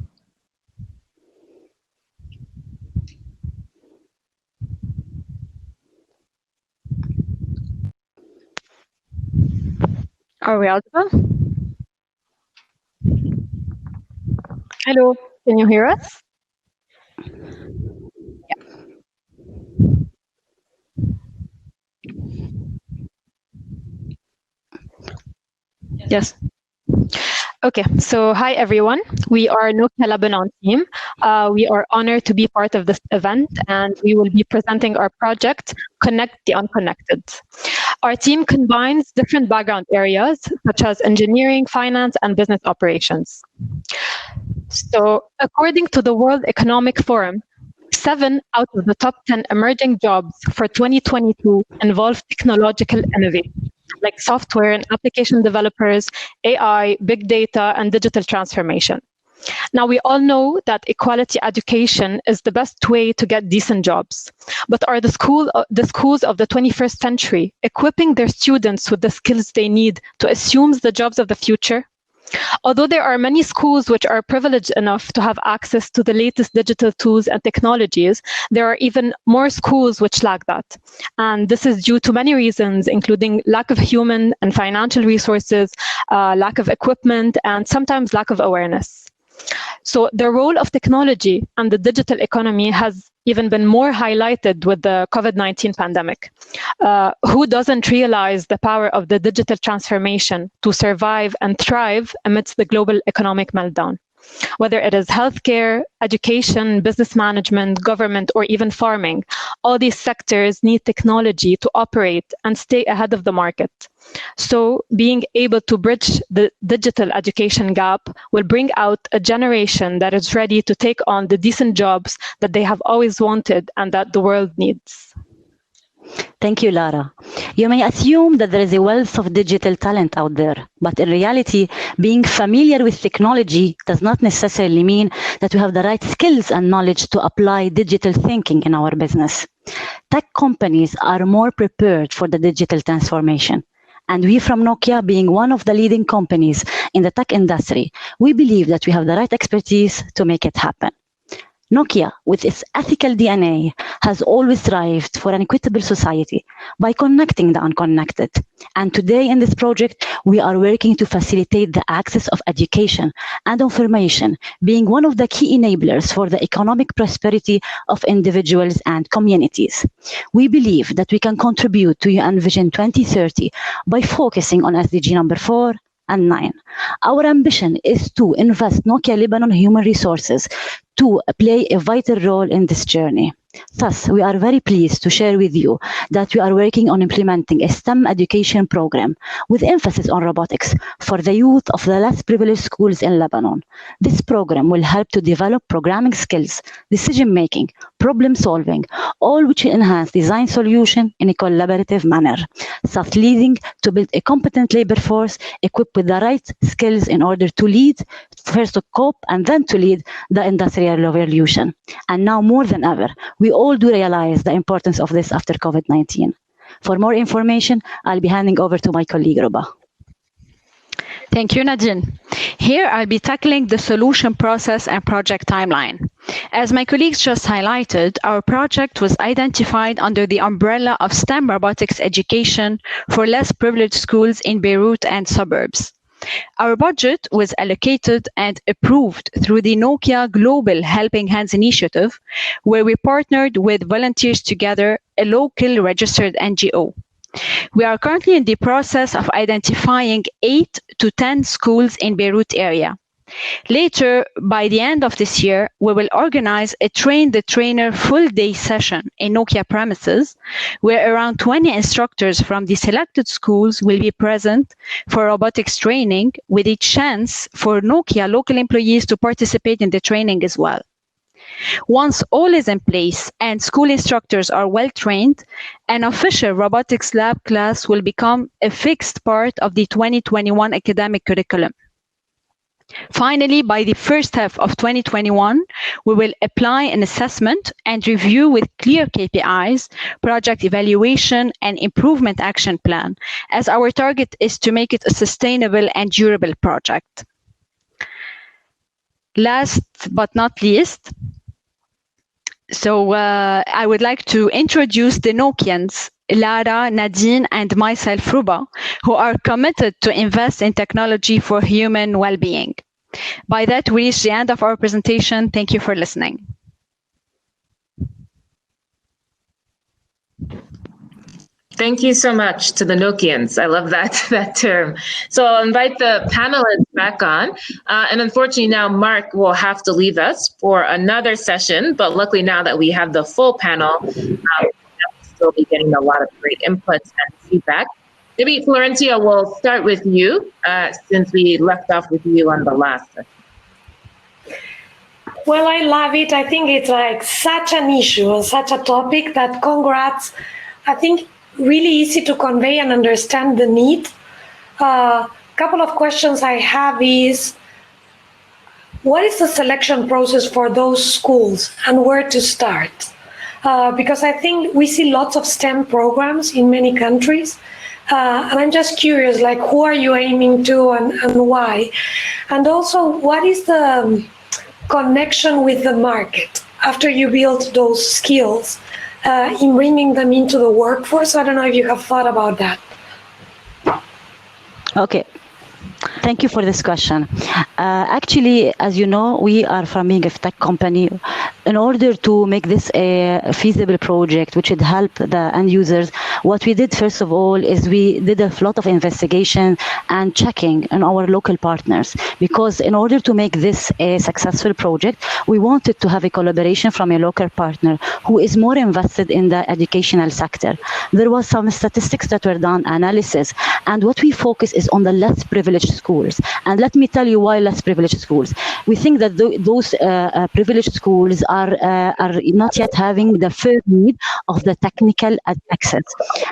Are we audible? Hello, can you hear us? Yeah. Yes. Okay, so hi everyone. We are Nokia Lebanon team. We are honored to be part of this event, and we will be presenting our project, Connect the Unconnected. Our team combines different background areas, such as engineering, finance, and business operations. So according to the World Economic Forum, 7 out of the top 10 emerging jobs for 2022 involve technological innovation, like software and application developers, AI, big data, and digital transformation. Now, we all know that equality education is the best way to get decent jobs. But are the schools of the 21st century equipping their students with the skills they need to assume the jobs of the future? Although there are many schools which are privileged enough to have access to the latest digital tools and technologies, there are even more schools which lack that. And this is due to many reasons, including lack of human and financial resources, lack of equipment, and sometimes lack of awareness. So the role of technology and the digital economy has even been more highlighted with the COVID-19 pandemic. Who doesn't realize the power of the digital transformation to survive and thrive amidst the global economic meltdown? Whether it is healthcare, education, business management, government, or even farming, all these sectors need technology to operate and stay ahead of the market. So being able to bridge the digital education gap will bring out a generation that is ready to take on the decent jobs that they have always wanted and that the world needs.
Thank you, Lara. You may assume that there is a wealth of digital talent out there, but in reality, being familiar with technology does not necessarily mean that we have the right skills and knowledge to apply digital thinking in our business. Tech companies are more prepared for the digital transformation. And we from Nokia, being one of the leading companies in the tech industry, we believe that we have the right expertise to make it happen. Nokia, with its ethical DNA, has always strived for an equitable society by connecting the unconnected. And today in this project, we are working to facilitate the access of education and information, being one of the key enablers for the economic prosperity of individuals and communities. We believe that we can contribute to UN Vision 2030 by focusing on SDG number 4 and 9. Our ambition is to invest Nokia Lebanon human resources to play a vital role in this journey. Thus, we are very pleased to share with you that we are working on implementing a STEM education program with emphasis on robotics for the youth of the less privileged schools in Lebanon. This program will help to develop programming skills, decision-making, problem-solving, all which will enhance design solution in a collaborative manner, thus leading to build a competent labor force equipped with the right skills in order to lead, first to cope and then to lead the industrial revolution. And now more than ever, we all do realize the importance of this after COVID-19. For more information, I'll be handing over to my colleague, Ruba.
Thank you, Nadine. Here, I'll be tackling the solution process and project timeline. As my colleagues just highlighted, our project was identified under the umbrella of STEM robotics education for less privileged schools in Beirut and suburbs. Our budget was allocated and approved through the Nokia Global Helping Hands initiative, where we partnered with Volunteers Together, a local registered NGO. We are currently in the process of identifying 8 to 10 schools in Beirut area. Later, by the end of this year, we will organize a Train the Trainer full-day session in Nokia premises, where around 20 instructors from the selected schools will be present for robotics training, with a chance for Nokia local employees to participate in the training as well. Once all is in place and school instructors are well trained, an official robotics lab class will become a fixed part of the 2021 academic curriculum. Finally, by the first half of 2021, we will apply an assessment and review with clear KPIs, project evaluation, and improvement action plan, as our target is to make it a sustainable and durable project. Last but not least, I would like to introduce the Nokians, Lara, Nadine, and myself, Ruba, who are committed to invest in technology for human well-being. By that, we reach the end of our presentation. Thank you for listening.
Thank you so much to the Nokians. I love that term. So I'll invite the panelists back on. And unfortunately now Mark will have to leave us for another session, but luckily now that we have the full panel, we'll still be getting a lot of great inputs and feedback. Maybe Florencia, we'll start with you since we left off with you on the last session.
Well, I love it. I think it's like such an issue, such a topic that congrats. I think really easy to convey and understand the need. Couple of questions I have is, what is the selection process for those schools and where to start? Because I think we see lots of STEM programs in many countries. And I'm just curious, like, who are you aiming to and why? And also, what is the connection with the market after you build those skills in bringing them into the workforce? I don't know if you have thought about that.
Okay. Thank you for this question. Actually, as you know, we are from being a tech company. In order to make this a feasible project, which would help the end users, what we did first of all is we did a lot of investigation and checking on our local partners, because in order to make this a successful project, we wanted to have a collaboration from a local partner who is more invested in the educational sector. There was some statistics that were done, analysis, and what we focus is on the less privileged schools. And let me tell you why less privileged schools. We think that those privileged schools are not yet having the first need of the technical access.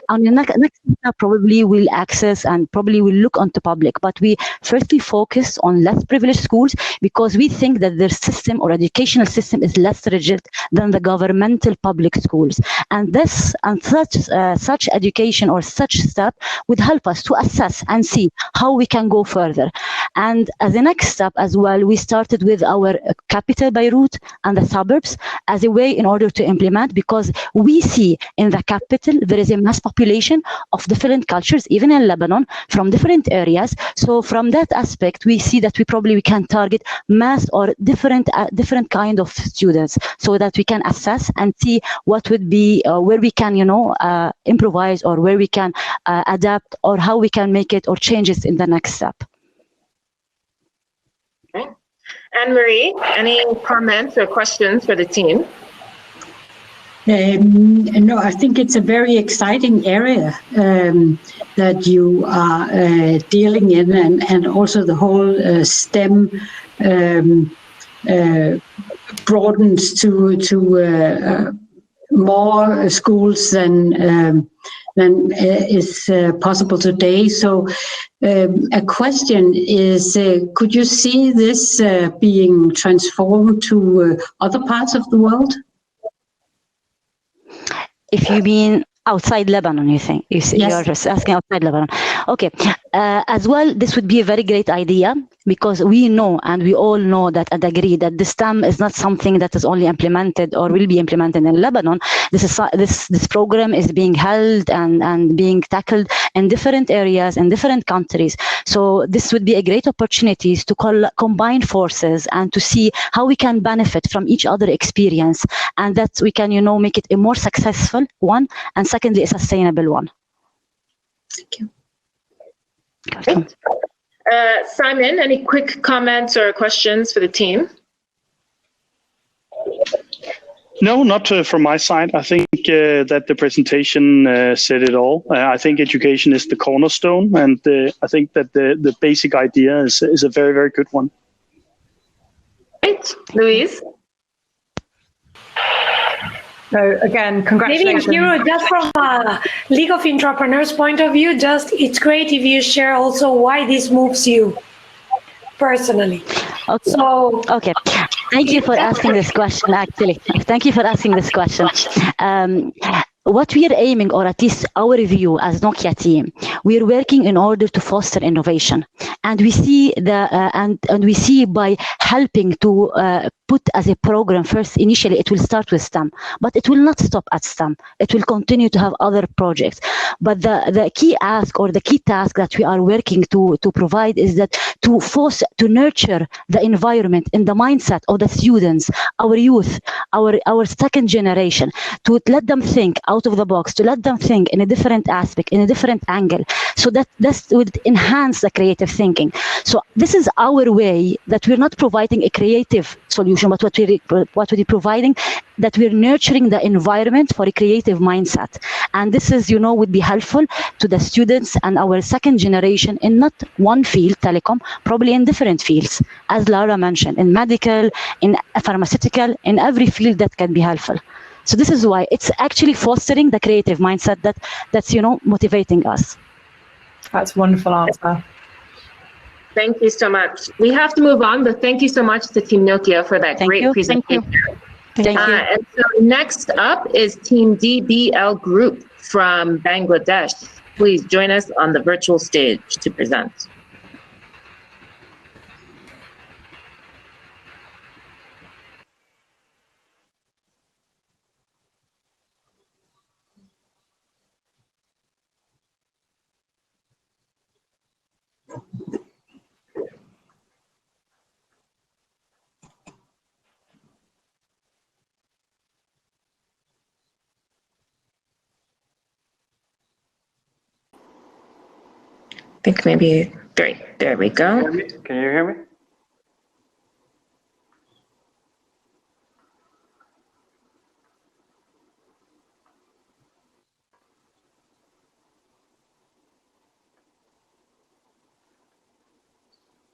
And the next step probably will access and probably will look onto public, but we firstly focus on less privileged schools because we think that their system or educational system is less rigid than the governmental public schools. And this and such education or such step would help us to assess and see how we can go further. And as a next step as well, we started with our capital Beirut and the suburbs as a way in order to implement, because we see in the capital there is a mass population of different cultures, even in Lebanon, from different areas. So from that aspect, we see that we can target mass or different kind of students, so that we can assess and see what would be where we can improvise, or where we can adapt, or how we can make it or change it in the next step.
Okay. Anne-Marie, any comments or questions for the team?
No, I think it's a very exciting area that you are dealing in, and also the whole STEM broadens to more schools than is possible today. So a question is, could you see this being transformed to other parts of the world?
If you mean outside Lebanon, you think?
Yes.
You're just asking outside Lebanon. Okay. As well, this would be a very great idea, because we know, and we all know that and agree that the STEM is not something that is only implemented or will be implemented in Lebanon. This program is being held and being tackled in different areas in different countries. So this would be a great opportunity to combine forces and to see how we can benefit from each other experience, and that we can, make it a more successful one, and secondly, a sustainable one.
Thank you.
Simon, any quick comments or questions for the team?
No, not from my side. I think that the presentation said it all. I think education is the cornerstone, and I think that the basic idea is a very, very good one.
Great. Louise?
So again, congratulations.
Maybe Hiro, just from a League of Intrapreneurs point of view, it's great if you share also why this moves you personally.
Okay.
So,
okay. Thank you for asking this question, actually. Thank you for asking this question. What we are aiming, or at least our view as Nokia team, we are working in order to foster innovation, and we see and we see by helping to put as a program first. Initially, it will start with STEM, but it will not stop at STEM. It will continue to have other projects. But the key ask or the key task that we are working to provide is that to nurture the environment and the mindset of the students, our youth, our second generation, to let them think out of the box, to let them think in a different aspect, in a different angle, So that would enhance the creative thinking. So this is our way that we're not providing a creative solution, but what we're providing, that we're nurturing the environment for a creative mindset. And this is, would be helpful to the students and our second generation in not one field, telecom, probably in different fields, as Lara mentioned, in medical, in pharmaceutical, in every field that can be helpful. So this is why it's actually fostering the creative mindset that's motivating us.
That's a wonderful answer.
Thank you so much. We have to move on, but thank you so much to Team Nokia for that great presentation.
Thank you.
And so next up is Team DBL Group from Bangladesh. Please join us on the virtual stage to present. I think maybe, great, there we go.
Can you hear me?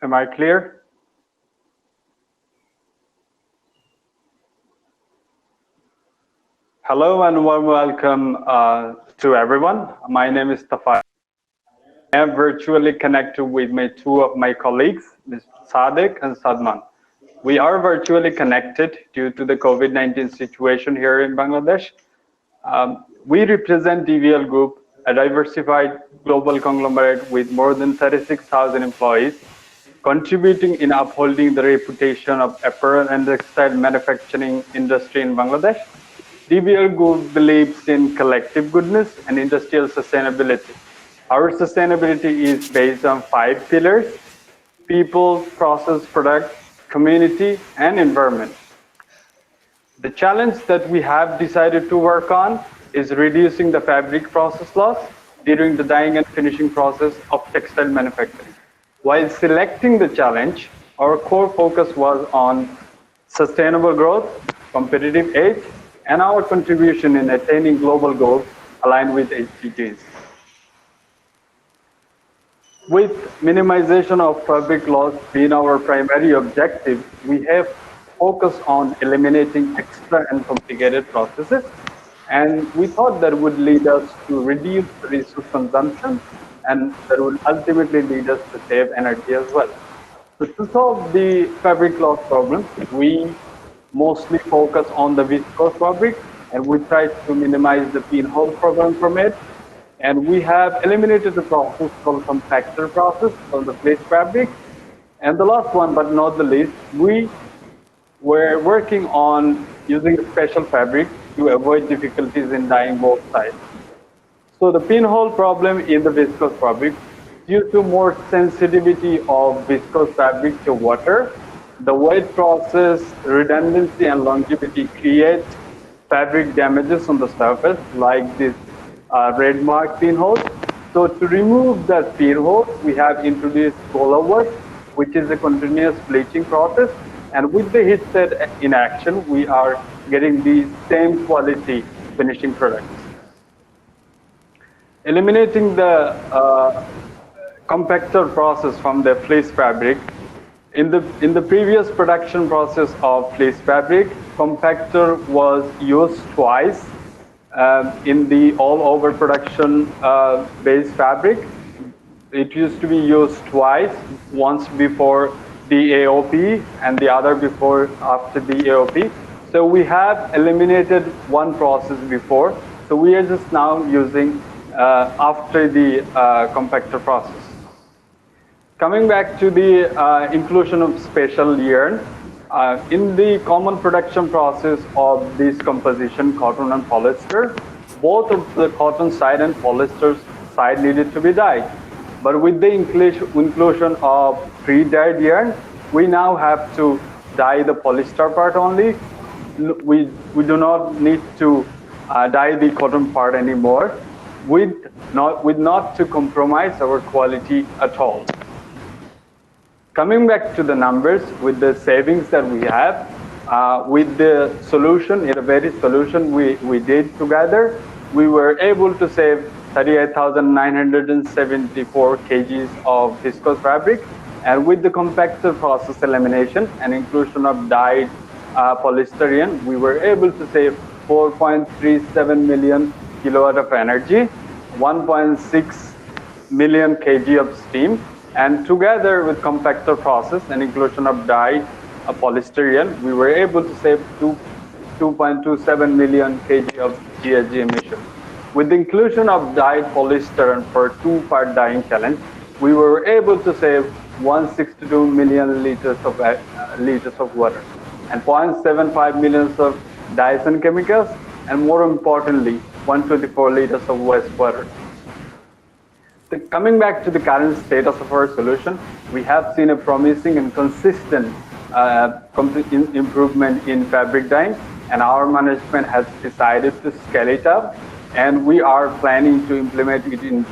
Am I clear? Hello and warm welcome to everyone. My name is Tafai. I am virtually connected with two of my colleagues, Ms. Sadek and Sadman. We are virtually connected due to the COVID-19 situation here in Bangladesh. We represent DVL Group, a diversified global conglomerate with more than 36,000 employees, contributing in upholding the reputation of apparel and textile manufacturing industry in Bangladesh. DVL Group believes in collective goodness and industrial sustainability. Our sustainability is based on 5 pillars: people, process, product, community, and environment. The challenge that we have decided to work on is reducing the fabric process loss during the dyeing and finishing process of textile manufacturing. While selecting the challenge, our core focus was on sustainable growth, competitive edge, and our contribution in attaining global goals aligned with SDGs. With minimization of fabric loss being our primary objective, we have focused on eliminating extra and complicated processes, and we thought that would lead us to reduce resource consumption, and that would ultimately lead us to save energy as well. So to solve the fabric loss problem, we mostly focus on the viscose fabric, and we try to minimize the pinhole program from it. And we have eliminated the process called compactor process for the fleece fabric. And the last one, but not the least, we were working on using a special fabric to avoid difficulties in dyeing both sides. So the pinhole problem in the viscose fabric, due to more sensitivity of viscose fabric to water, the wet process, redundancy, and longevity create fabric damages on the surface, like this red mark pinhole. So to remove that pinhole, we have introduced Bola work, which is a continuous bleaching process. And with the heat set in action, we are getting the same quality finishing products. Eliminating the compactor process from the fleece fabric. In the previous production process of fleece fabric, compactor was used twice in the all-over production base fabric. It used to be used twice, once before the AOP and the other after the AOP. So we have eliminated one process before. So we are just now using after the compactor process. Coming back to the inclusion of special yarn, in the common production process of this composition, cotton and polyester, both of the cotton side and polyester side needed to be dyed. But with the inclusion of pre-dyed yarn, we now have to dye the polyester part only. We do not need to dye the cotton part anymore. with not to compromise our quality at all. Coming back to the numbers, with the savings that we have, with the solution, innovative solution we did together, we were able to save 38,974 kgs of viscose fabric, and with the compactor process elimination and inclusion of dyed polystyrene, we were able to save 4.37 million kilowatt of energy, 1.6 million kg of steam, and together with compactor process and inclusion of dyed polystyrene, we were able to save 2.27 million kg of GHG emissions. With the inclusion of dyed polystyrene for 2-part dyeing challenge, we were able to save 162 million liters of water and 0.75 million of dyes and chemicals, and more importantly, 124 liters of wastewater. Coming back to the current status of our solution, we have seen a promising and consistent improvement in fabric dyeing, and our management has decided to scale it up, and we are planning to implement it in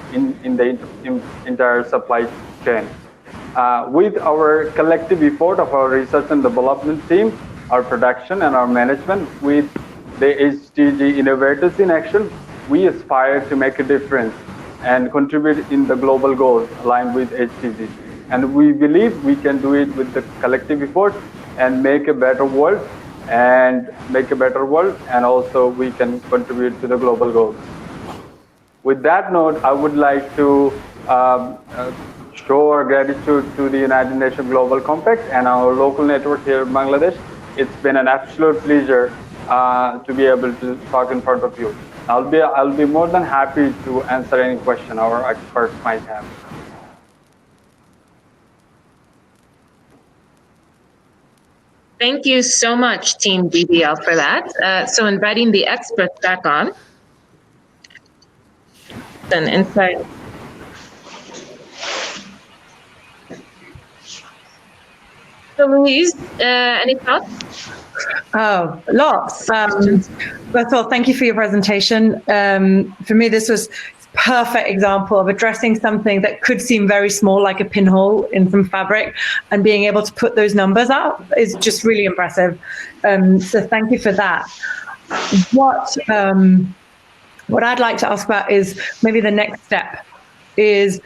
the entire supply chain. With our collective effort of our research and development team, our production and our management, with the SDG Innovators in action, we aspire to make a difference and contribute in the global goals aligned with SDGs. And we believe we can do it with the collective effort and make a better world, and also we can contribute to the global goals. With that note, I would like to show our gratitude to the United Nations Global Compact and our local network here in Bangladesh. It's been an absolute pleasure to be able to talk in front of you. I'll be more than happy to answer any question our experts might have.
Thank you so much, Team BBL, for that. So inviting the experts back on. An insight. So Louise, any thoughts?
Oh, lots. First of all, thank you for your presentation. For me, this was a perfect example of addressing something that could seem very small, like a pinhole in some fabric, and being able to put those numbers up is just really impressive. So thank you for that. What I'd like to ask about is maybe the next step is,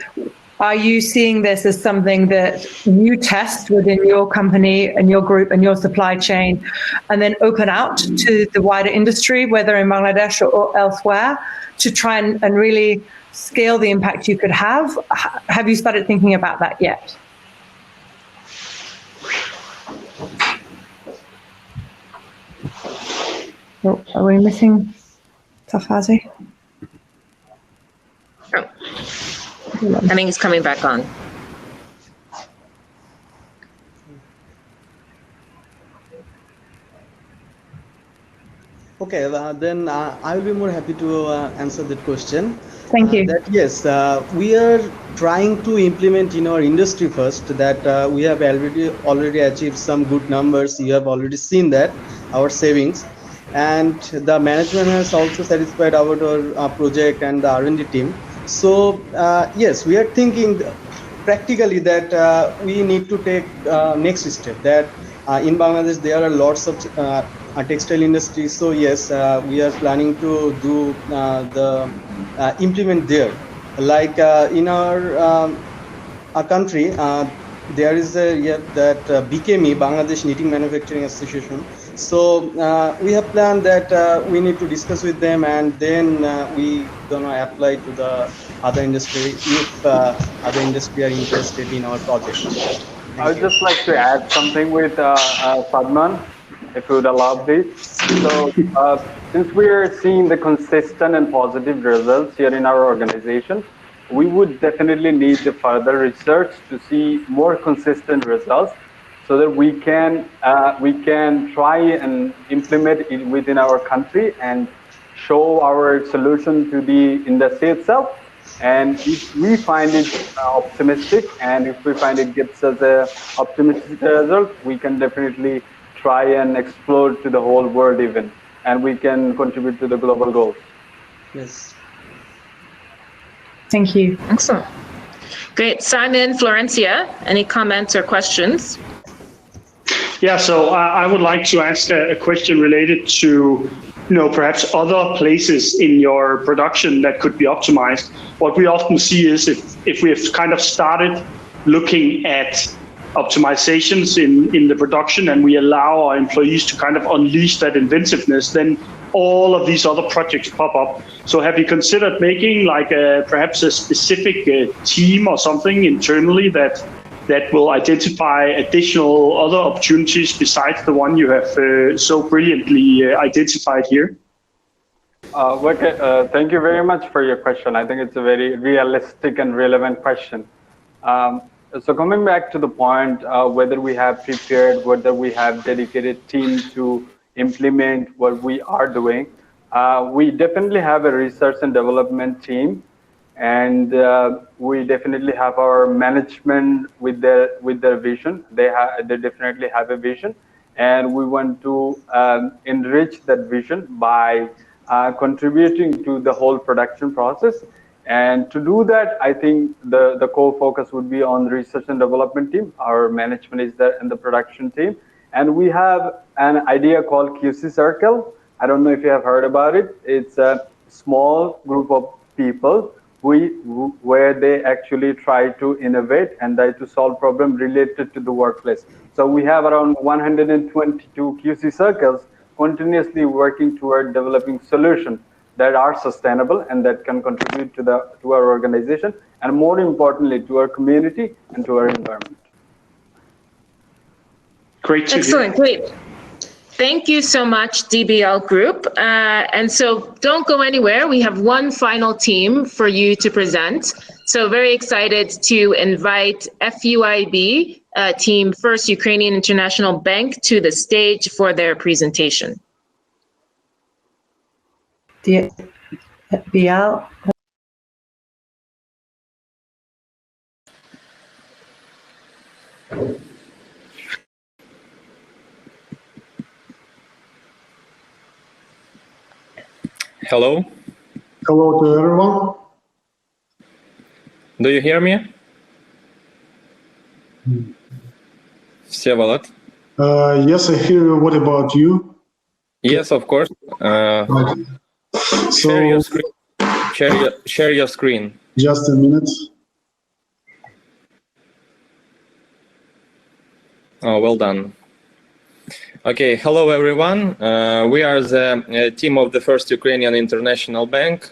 are you seeing this as something that you test within your company and your group and your supply chain, and then open out to the wider industry, whether in Bangladesh or elsewhere, to try and really scale the impact you could have? Have you started thinking about that yet? Oh, are we missing Tafazi?
Oh. I think he's coming back on.
Okay, then I will be more happy to answer that question.
Thank you.
Yes, we are trying to implement in our industry first that we have already achieved some good numbers. You have already seen that, our savings. And the management has also satisfied our project and the R&D team. So yes, we are thinking practically that we need to take next step, that in Bangladesh there are lots of textile industry. So yes, we are planning to do implement there. Like in our country, there is that BKME, Bangladesh Knitting Manufacturing Association. So we have planned that we need to discuss with them, and then we gonna apply to the other industry if other industry are interested in our project.
I would just like to add something with Sadman, if you would allow this. So since we are seeing the consistent and positive results here in our organization, we would definitely need the further research to see more consistent results, so that we can try and implement it within our country and show our solution to the industry itself. And if we find it optimistic, and if we find it gets us a optimistic result, we can definitely try and explore to the whole world even, and we can contribute to the global goals.
Yes.
Thank you.
Excellent. Great. Simon, Florencia, any comments or questions?
Yeah, so I would like to ask a question related to, perhaps other places in your production that could be optimized. What we often see is if we have kind of started looking at optimizations in the production and we allow our employees to kind of unleash that inventiveness, then all of these other projects pop up. So have you considered making like perhaps a specific team or something internally that will identify additional other opportunities besides the one you have so brilliantly identified here?
Okay, thank you very much for your question. I think it's a very realistic and relevant question. So coming back to the point, whether we have prepared, whether we have dedicated team to implement what we are doing, we definitely have a research and development team, and we definitely have our management with their vision. They definitely have a vision, and we want to enrich that vision by contributing to the whole production process. And to do that, I think the core focus would be on the research and development team. Our management is there, and the production team. And we have an idea called QC Circle. I don't know if you have heard about it. It's a small group of people where they actually try to innovate and try to solve problems related to the workplace. So we have around 122 QC circles continuously working toward developing solutions that are sustainable and that can contribute to our organization, and more importantly, to our community and to our environment.
Great to
Excellent,
hear.
great. Thank you so much, DBL Group. And so don't go anywhere. We have one final team for you to present. So very excited to invite FUIB team, First Ukrainian International Bank, to the stage for their presentation.
DBL.
Hello.
Hello to everyone.
Do you hear me? Всеволод?
Yes, I hear you. What about you?
Yes, of course. Share your screen. Share your screen.
Just a minute.
Oh, well done. Okay, hello everyone. We are the team of the First Ukrainian International Bank.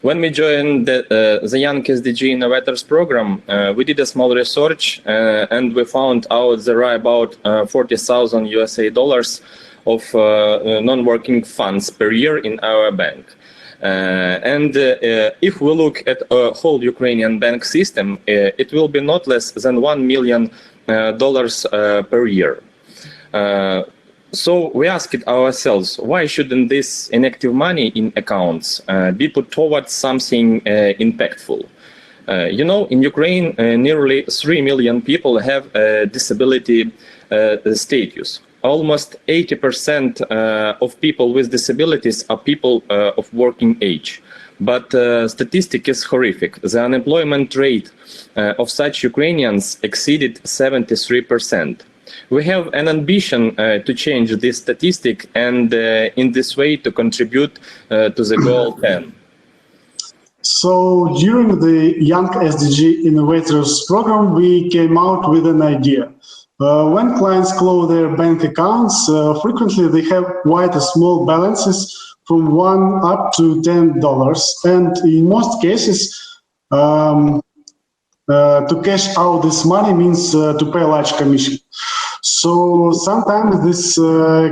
When we joined the Young SDG Innovators program, we did a small research and we found out there are about 40,000 USA dollars of non-working funds per year in our bank. And if we look at a whole Ukrainian bank system, it will be not less than $1 million per year. So we asked ourselves, why shouldn't this inactive money in accounts be put towards something impactful? In Ukraine, nearly 3 million people have a disability status. Almost 80% of people with disabilities are people of working age. But statistic is horrific. The unemployment rate of such Ukrainians exceeded 73%. We have an ambition to change this statistic and in this way to contribute to the goal 10.
So during the Young SDG Innovators program, we came out with an idea. When clients close their bank accounts, frequently they have quite a small balances from $1 up to $10. And in most cases, to cash out this money means to pay a large commission. So sometimes this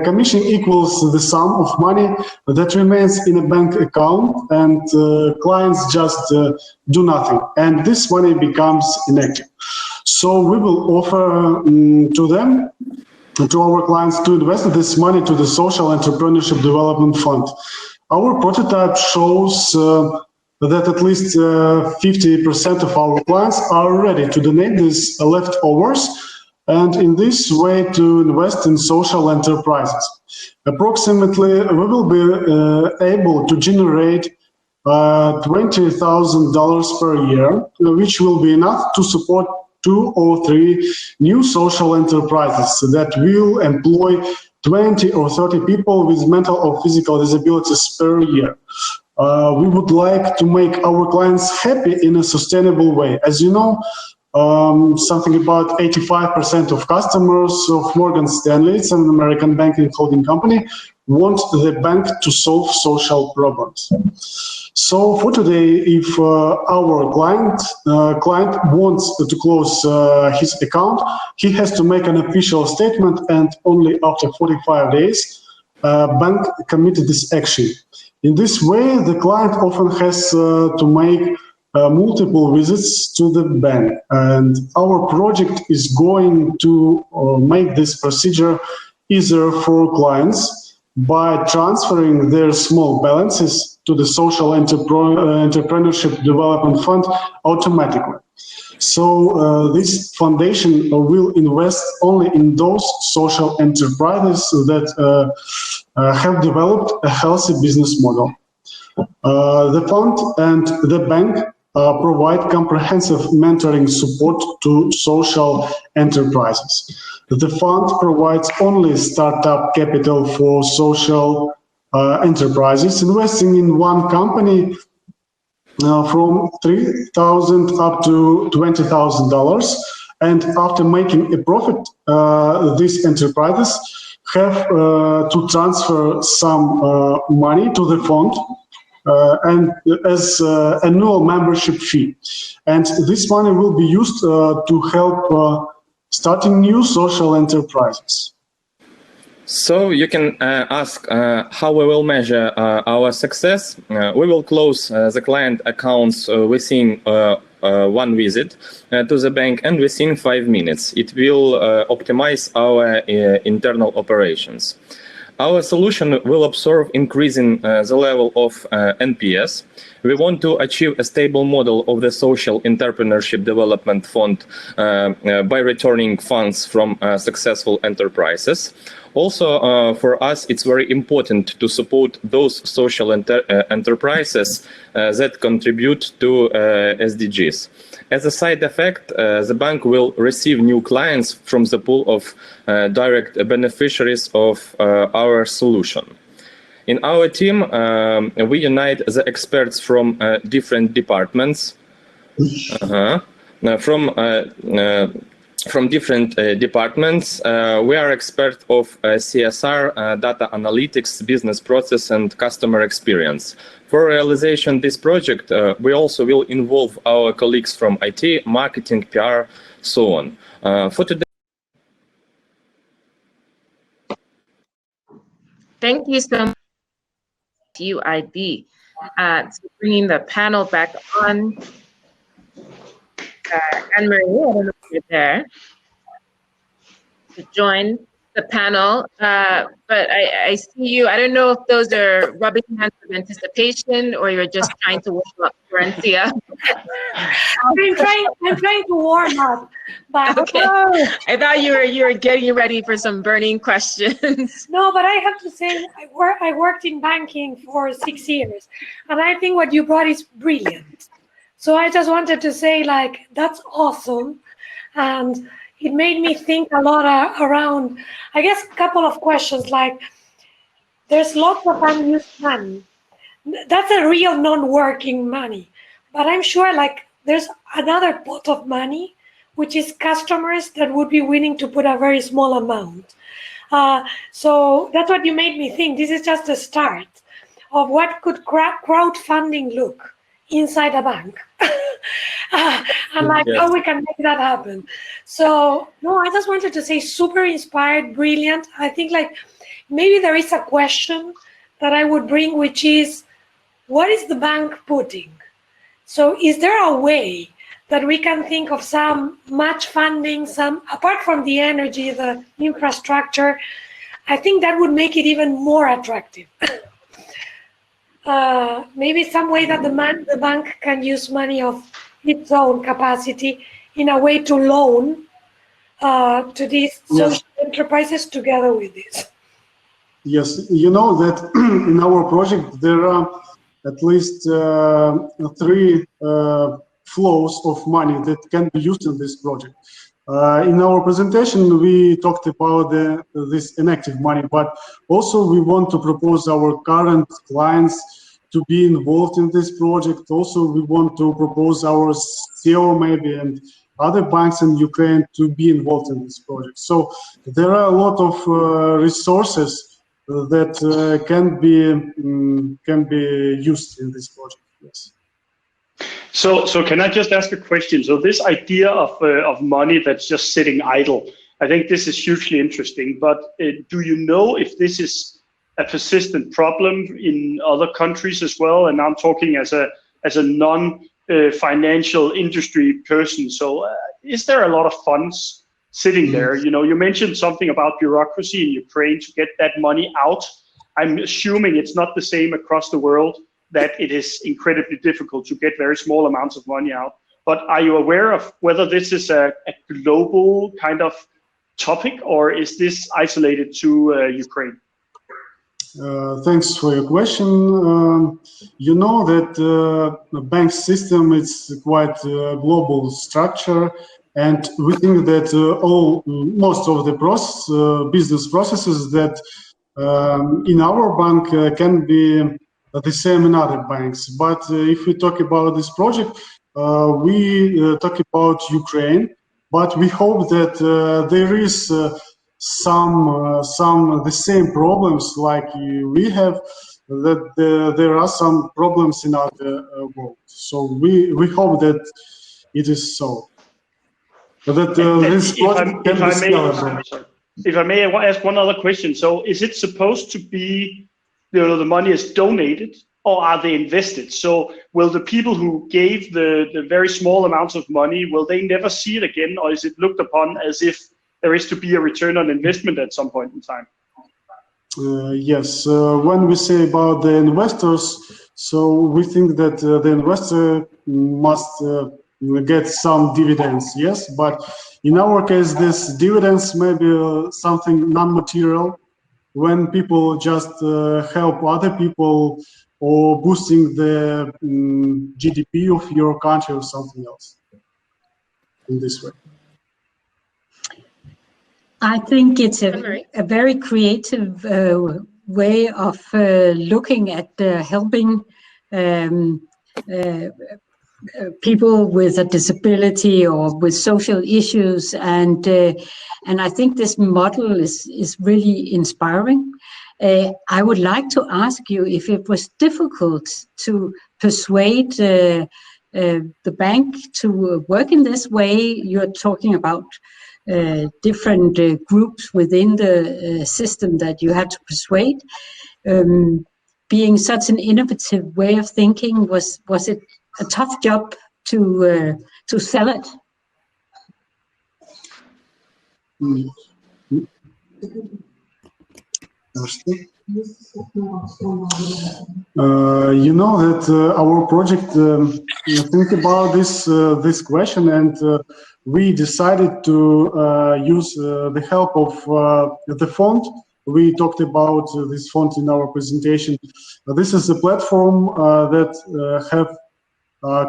commission equals the sum of money that remains in a bank account, and clients just do nothing, and this money becomes inactive. So we will offer to our clients to invest this money to the Social Entrepreneurship Development Fund. Our prototype shows that at least 50% of our clients are ready to donate these leftovers, and in this way to invest in social enterprises. Approximately, we will be able to generate $20,000 per year, which will be enough to support 2 or 3 new social enterprises that will employ 20 or 30 people with mental or physical disabilities per year. We would like to make our clients happy in a sustainable way. As you know, something about 85% of customers of Morgan Stanley, it's an American banking holding company, want the bank to solve social problems. So for today, if our client wants to close his account, he has to make an official statement, and only after 45 days, bank committed this action. In this way, the client often has to make multiple visits to the bank, and our project is going to make this procedure easier for clients by transferring their small balances to the Social Entrepreneurship Development Fund automatically. So this foundation will invest only in those social enterprises that have developed a healthy business model. The fund and the bank provide comprehensive mentoring support to social enterprises. The fund provides only startup capital for social enterprises, investing in one company from $3,000 up to $20,000. And after making a profit, these enterprises have to transfer some money to the fund and as annual membership fee. And this money will be used to help starting new social enterprises.
So you can ask how we will measure our success. We will close the client accounts within 1 visit to the bank and within 5 minutes. It will optimize our internal operations. Our solution will observe increasing the level of NPS. We want to achieve a stable model of the Social Entrepreneurship Development Fund by returning funds from successful enterprises. Also, for us, it's very important to support those social enterprises that contribute to SDGs. As a side effect, the bank will receive new clients from the pool of direct beneficiaries of our solution. In our team, we unite the experts from different departments. From different departments. We are experts of CSR, data analytics, business process, and customer experience. For realization of this project, we also will involve our colleagues from IT, marketing, PR, so on. For today.
Thank you so much, UIB, to bringing the panel back on. Anne-Marie, I don't know if you're there to join the panel, but I see you. I don't know if those are rubbing hands of anticipation or you're just trying to warm up, Florencia.
I'm trying to warm up, but
okay. I thought you were getting ready for some burning questions.
No, but I have to say, I worked in banking for 6 years, and I think what you brought is brilliant. So I just wanted to say, like, that's awesome. And it made me think a lot around, I guess, a couple of questions, like, there's lots of unused money. That's a real non-working money. But I'm sure, like, there's another pot of money, which is customers that would be willing to put a very small amount. So that's what you made me think. This is just a start of what could crowdfunding look inside a bank. And like, how we can make that happen. So no, I just wanted to say super inspired, brilliant. I think like maybe there is a question that I would bring, which is, what is the bank putting? So is there a way that we can think of some match funding, some, apart from the energy, the infrastructure? I think that would make it even more attractive. Maybe some way that the bank can use money of its own capacity in a way to loan to these social enterprises together with this.
Yes, you know that in our project there are at least 3 flows of money that can be used in this project. In our presentation, we talked about this inactive money, but also we want to propose our current clients to be involved in this project. Also, we want to propose our CEO maybe and other banks in Ukraine to be involved in this project. So there are a lot of resources that can be used in this project. Yes.
So can I just ask a question? So this idea of money that's just sitting idle, I think this is hugely interesting. But do you know if this is a persistent problem in other countries as well? And I'm talking as a non-financial industry person. So is there a lot of funds sitting there? You know, you mentioned something about bureaucracy in Ukraine to get that money out. I'm assuming it's not the same across the world, that it is incredibly difficult to get very small amounts of money out. But are you aware of whether this is a global kind of topic, or is this isolated to Ukraine?
Thanks for your question. You know that the bank system is quite a global structure, and we think that most of the business processes that in our bank can be the same in other banks. But if we talk about this project, we talk about Ukraine, but we hope that there is the same problems like we have, that there are some problems in other world. So we hope that it is so. That this project can be scalable.
If I may ask one other question. So is it supposed to be, you know, the money is donated, or are they invested? So will the people who gave the very small amounts of money, will they never see it again, or is it looked upon as if there is to be a return on investment at some point in time?
Yes, when we say about the investors, so we think that the investor must get some dividends, yes, but in our case, this dividends may be something non-material, when people just help other people or boosting the GDP of your country or something else in this way.
I think it's a very creative way of looking at helping people with a disability or with social issues, and I think this model is really inspiring. I would like to ask you if it was difficult to persuade the bank to work in this way. You're talking about different groups within the system that you had to persuade. Being such an innovative way of thinking, was it a tough job to sell it?
You know that our project think about this question, and we decided to use the help of the fund. We talked about this fund in our presentation. This is a platform that have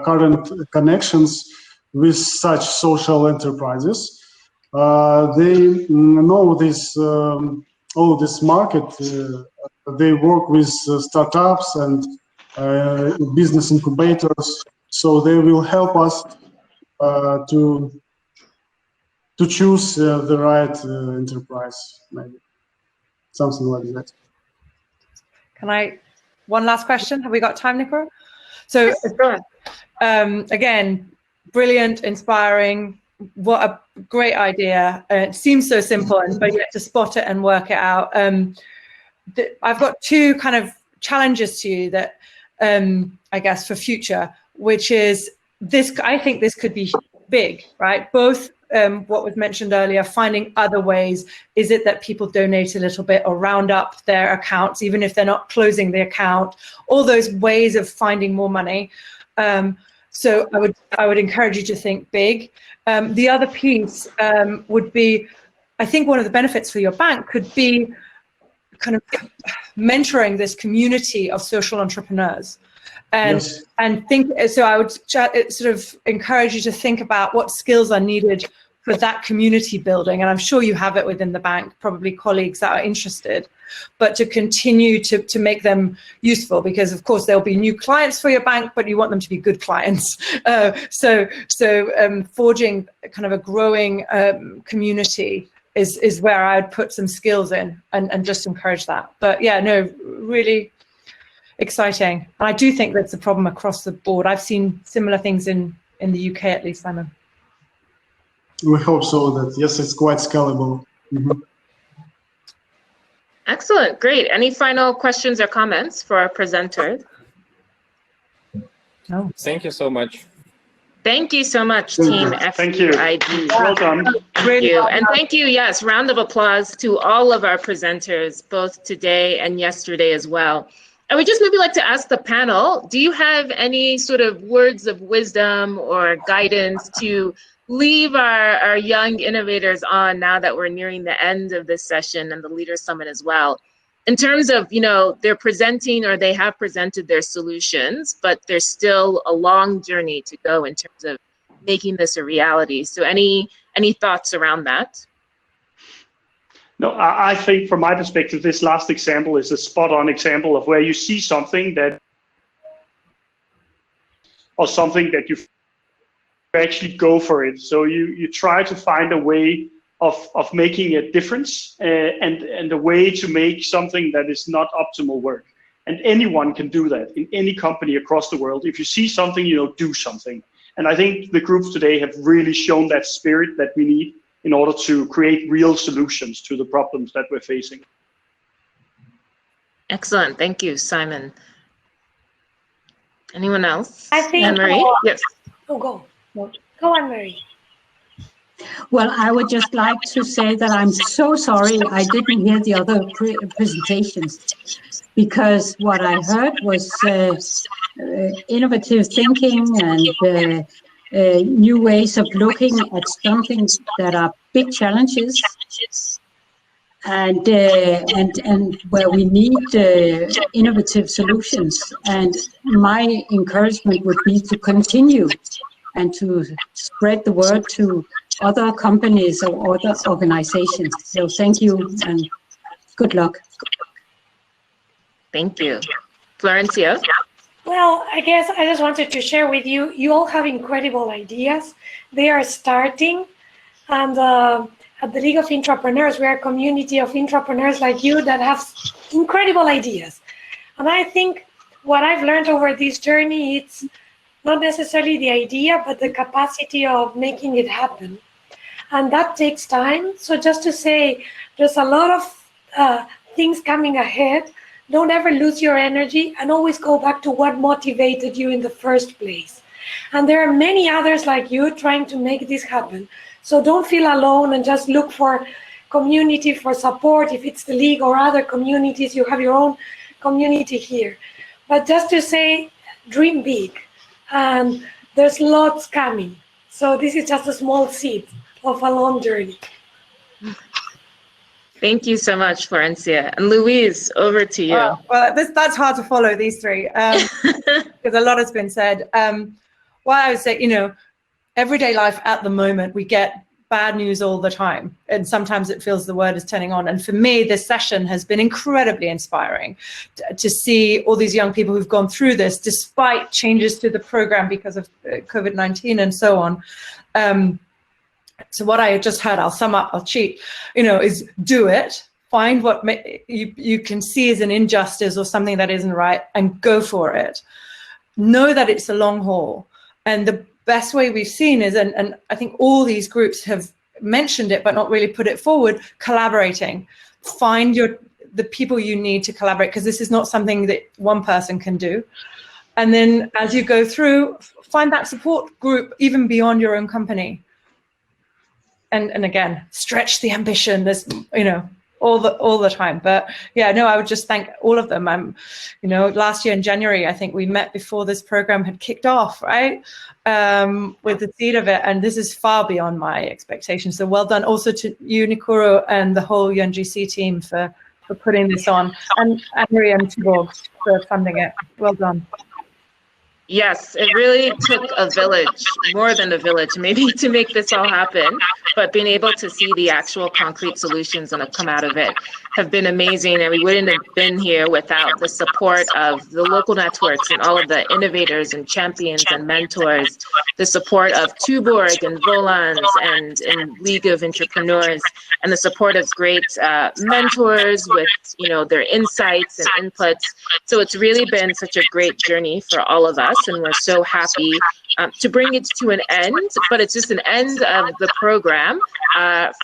current connections with such social enterprises. They know this all this market. They work with startups and business incubators, so they will help us to choose the right enterprise, maybe something like that.
One last question? Have we got time, Nicola? So again, brilliant, inspiring. What a great idea. It seems so simple, but you have to spot it and work it out. I've got two kind of challenges to you that I guess for future, which is this. I think this could be big, right? Both what was mentioned earlier, finding other ways. Is it that people donate a little bit or round up their accounts, even if they're not closing the account? All those ways of finding more money. So I would encourage you to think big. The other piece would be, I think one of the benefits for your bank could be kind of mentoring this community of social entrepreneurs. And think, so I would sort of encourage you to think about what skills are needed for that community building. And I'm sure you have it within the bank, probably colleagues that are interested, but to continue to make them useful, because of course there'll be new clients for your bank, but you want them to be good clients. So forging kind of a growing community is where I'd put some skills in and just encourage that. But yeah, no, really exciting. And I do think that's a problem across the board. I've seen similar things in the UK, at least, Simon.
We hope so. That yes, it's quite scalable.
Excellent, great. Any final questions or comments for our presenters?
No.
Thank you so much.
Thank you so much, Team
Thank you.
FUID.
Well done.
Thank you. And thank you, yes, round of applause to all of our presenters, both today and yesterday as well. I would just maybe like to ask the panel, do you have any sort of words of wisdom or guidance to leave our young innovators on now that we're nearing the end of this session and the Leaders Summit as well? In terms of, you know, they're presenting or they have presented their solutions, but there's still a long journey to go in terms of making this a reality. So any thoughts around that?
No, I think from my perspective, this last example is a spot-on example of where you see something that, or something that you actually go for it. So you try to find a way of making a difference and a way to make something that is not optimal work. And anyone can do that in any company across the world. If you see something, you know, do something. And I think the groups today have really shown that spirit that we need in order to create real solutions to the problems that we're facing.
Excellent, thank you, Simon. Anyone else?
I think
Anne-Marie? Yes.
Oh, go on, Marie.
Well, I would just like to say that I'm so sorry I didn't hear the other presentations, because what I heard was innovative thinking and new ways of looking at something that are big challenges and where we need innovative solutions. And my encouragement would be to continue and to spread the word to other companies or other organizations. So thank you and good luck.
Thank you. Florencia?
Well, I guess I just wanted to share with you, you all have incredible ideas. They are starting, and at the League of Intrapreneurs, we are a community of intrapreneurs like you that have incredible ideas. And I think what I've learned over this journey, it's not necessarily the idea, but the capacity of making it happen. And that takes time. So just to say, there's a lot of things coming ahead. Don't ever lose your energy and always go back to what motivated you in the first place. And there are many others like you trying to make this happen. So don't feel alone and just look for community for support. If it's the League or other communities, you have your own community here. But just to say, dream big. And there's lots coming. So this is just a small seed of a long journey.
Thank you so much, Florencia. And Louise, over to you.
Well, that's hard to follow, these three, because a lot has been said. Well, I would say, you know, everyday life at the moment, we get bad news all the time. And sometimes it feels the world is turning on. And for me, this session has been incredibly inspiring to see all these young people who've gone through this, despite changes to the program because of COVID-19 and so on. So what I just heard, I'll sum up, I'll cheat, you know, is do it, find what you can see as an injustice or something that isn't right, and go for it. Know that it's a long haul. And the best way we've seen is, and I think all these groups have mentioned it, but not really put it forward, collaborating. Find the people you need to collaborate, because this is not something that one person can do. And then as you go through, find that support group even beyond your own company. And again, stretch the ambition. There's, you know, all the time. But yeah, no, I would just thank all of them. You know, last year in January, I think we met before this program had kicked off, right? With the seed of it. And this is far beyond my expectations. So well done also to you, Nikuro, and the whole UNGC team for putting this on. And Anne-Marie and Tuborg for funding it. Well done.
Yes, it really took a village, more than a village, maybe, to make this all happen. But being able to see the actual concrete solutions that have come out of it have been amazing. And we wouldn't have been here without the support of the local networks and all of the innovators and champions and mentors, the support of Tuborg and Volans and League of Entrepreneurs, and the support of great mentors with, you know, their insights and inputs. So it's really been such a great journey for all of us, and we're so happy to bring it to an end. But it's just an end of the program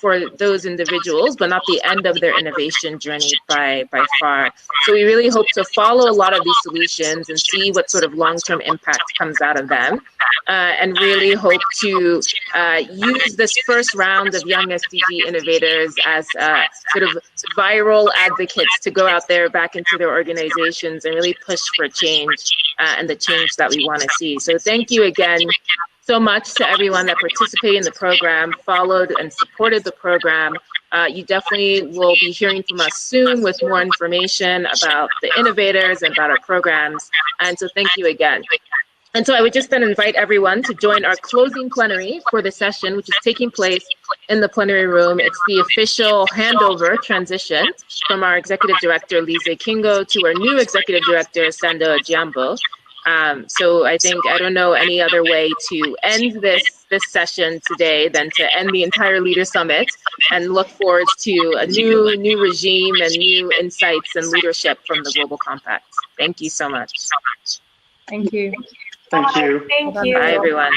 for those individuals, but not the end of their innovation journey by far. So we really hope to follow a lot of these solutions and see what sort of long-term impact comes out of them, and really hope to use this first round of young SDG innovators as sort of viral advocates to go out there back into their organizations and really push for change and the change that we want to see. So thank you again so much to everyone that participated in the program, followed and supported the program. You definitely will be hearing from us soon with more information about the innovators and about our programs. And so thank you again. And so I would just then invite everyone to join our closing plenary for the session, which is taking place in the plenary room. It's the official handover transition from our Executive Director, Louise Kingo, to our new Executive Director, Sando Jiambo. So I think, I don't know any other way to end this session today than to end the entire Leader Summit and look forward to a new regime and new insights and leadership from the Global Compact. Thank you so much.
Thank you.
Thank you.
Thank you.
Bye, everyone.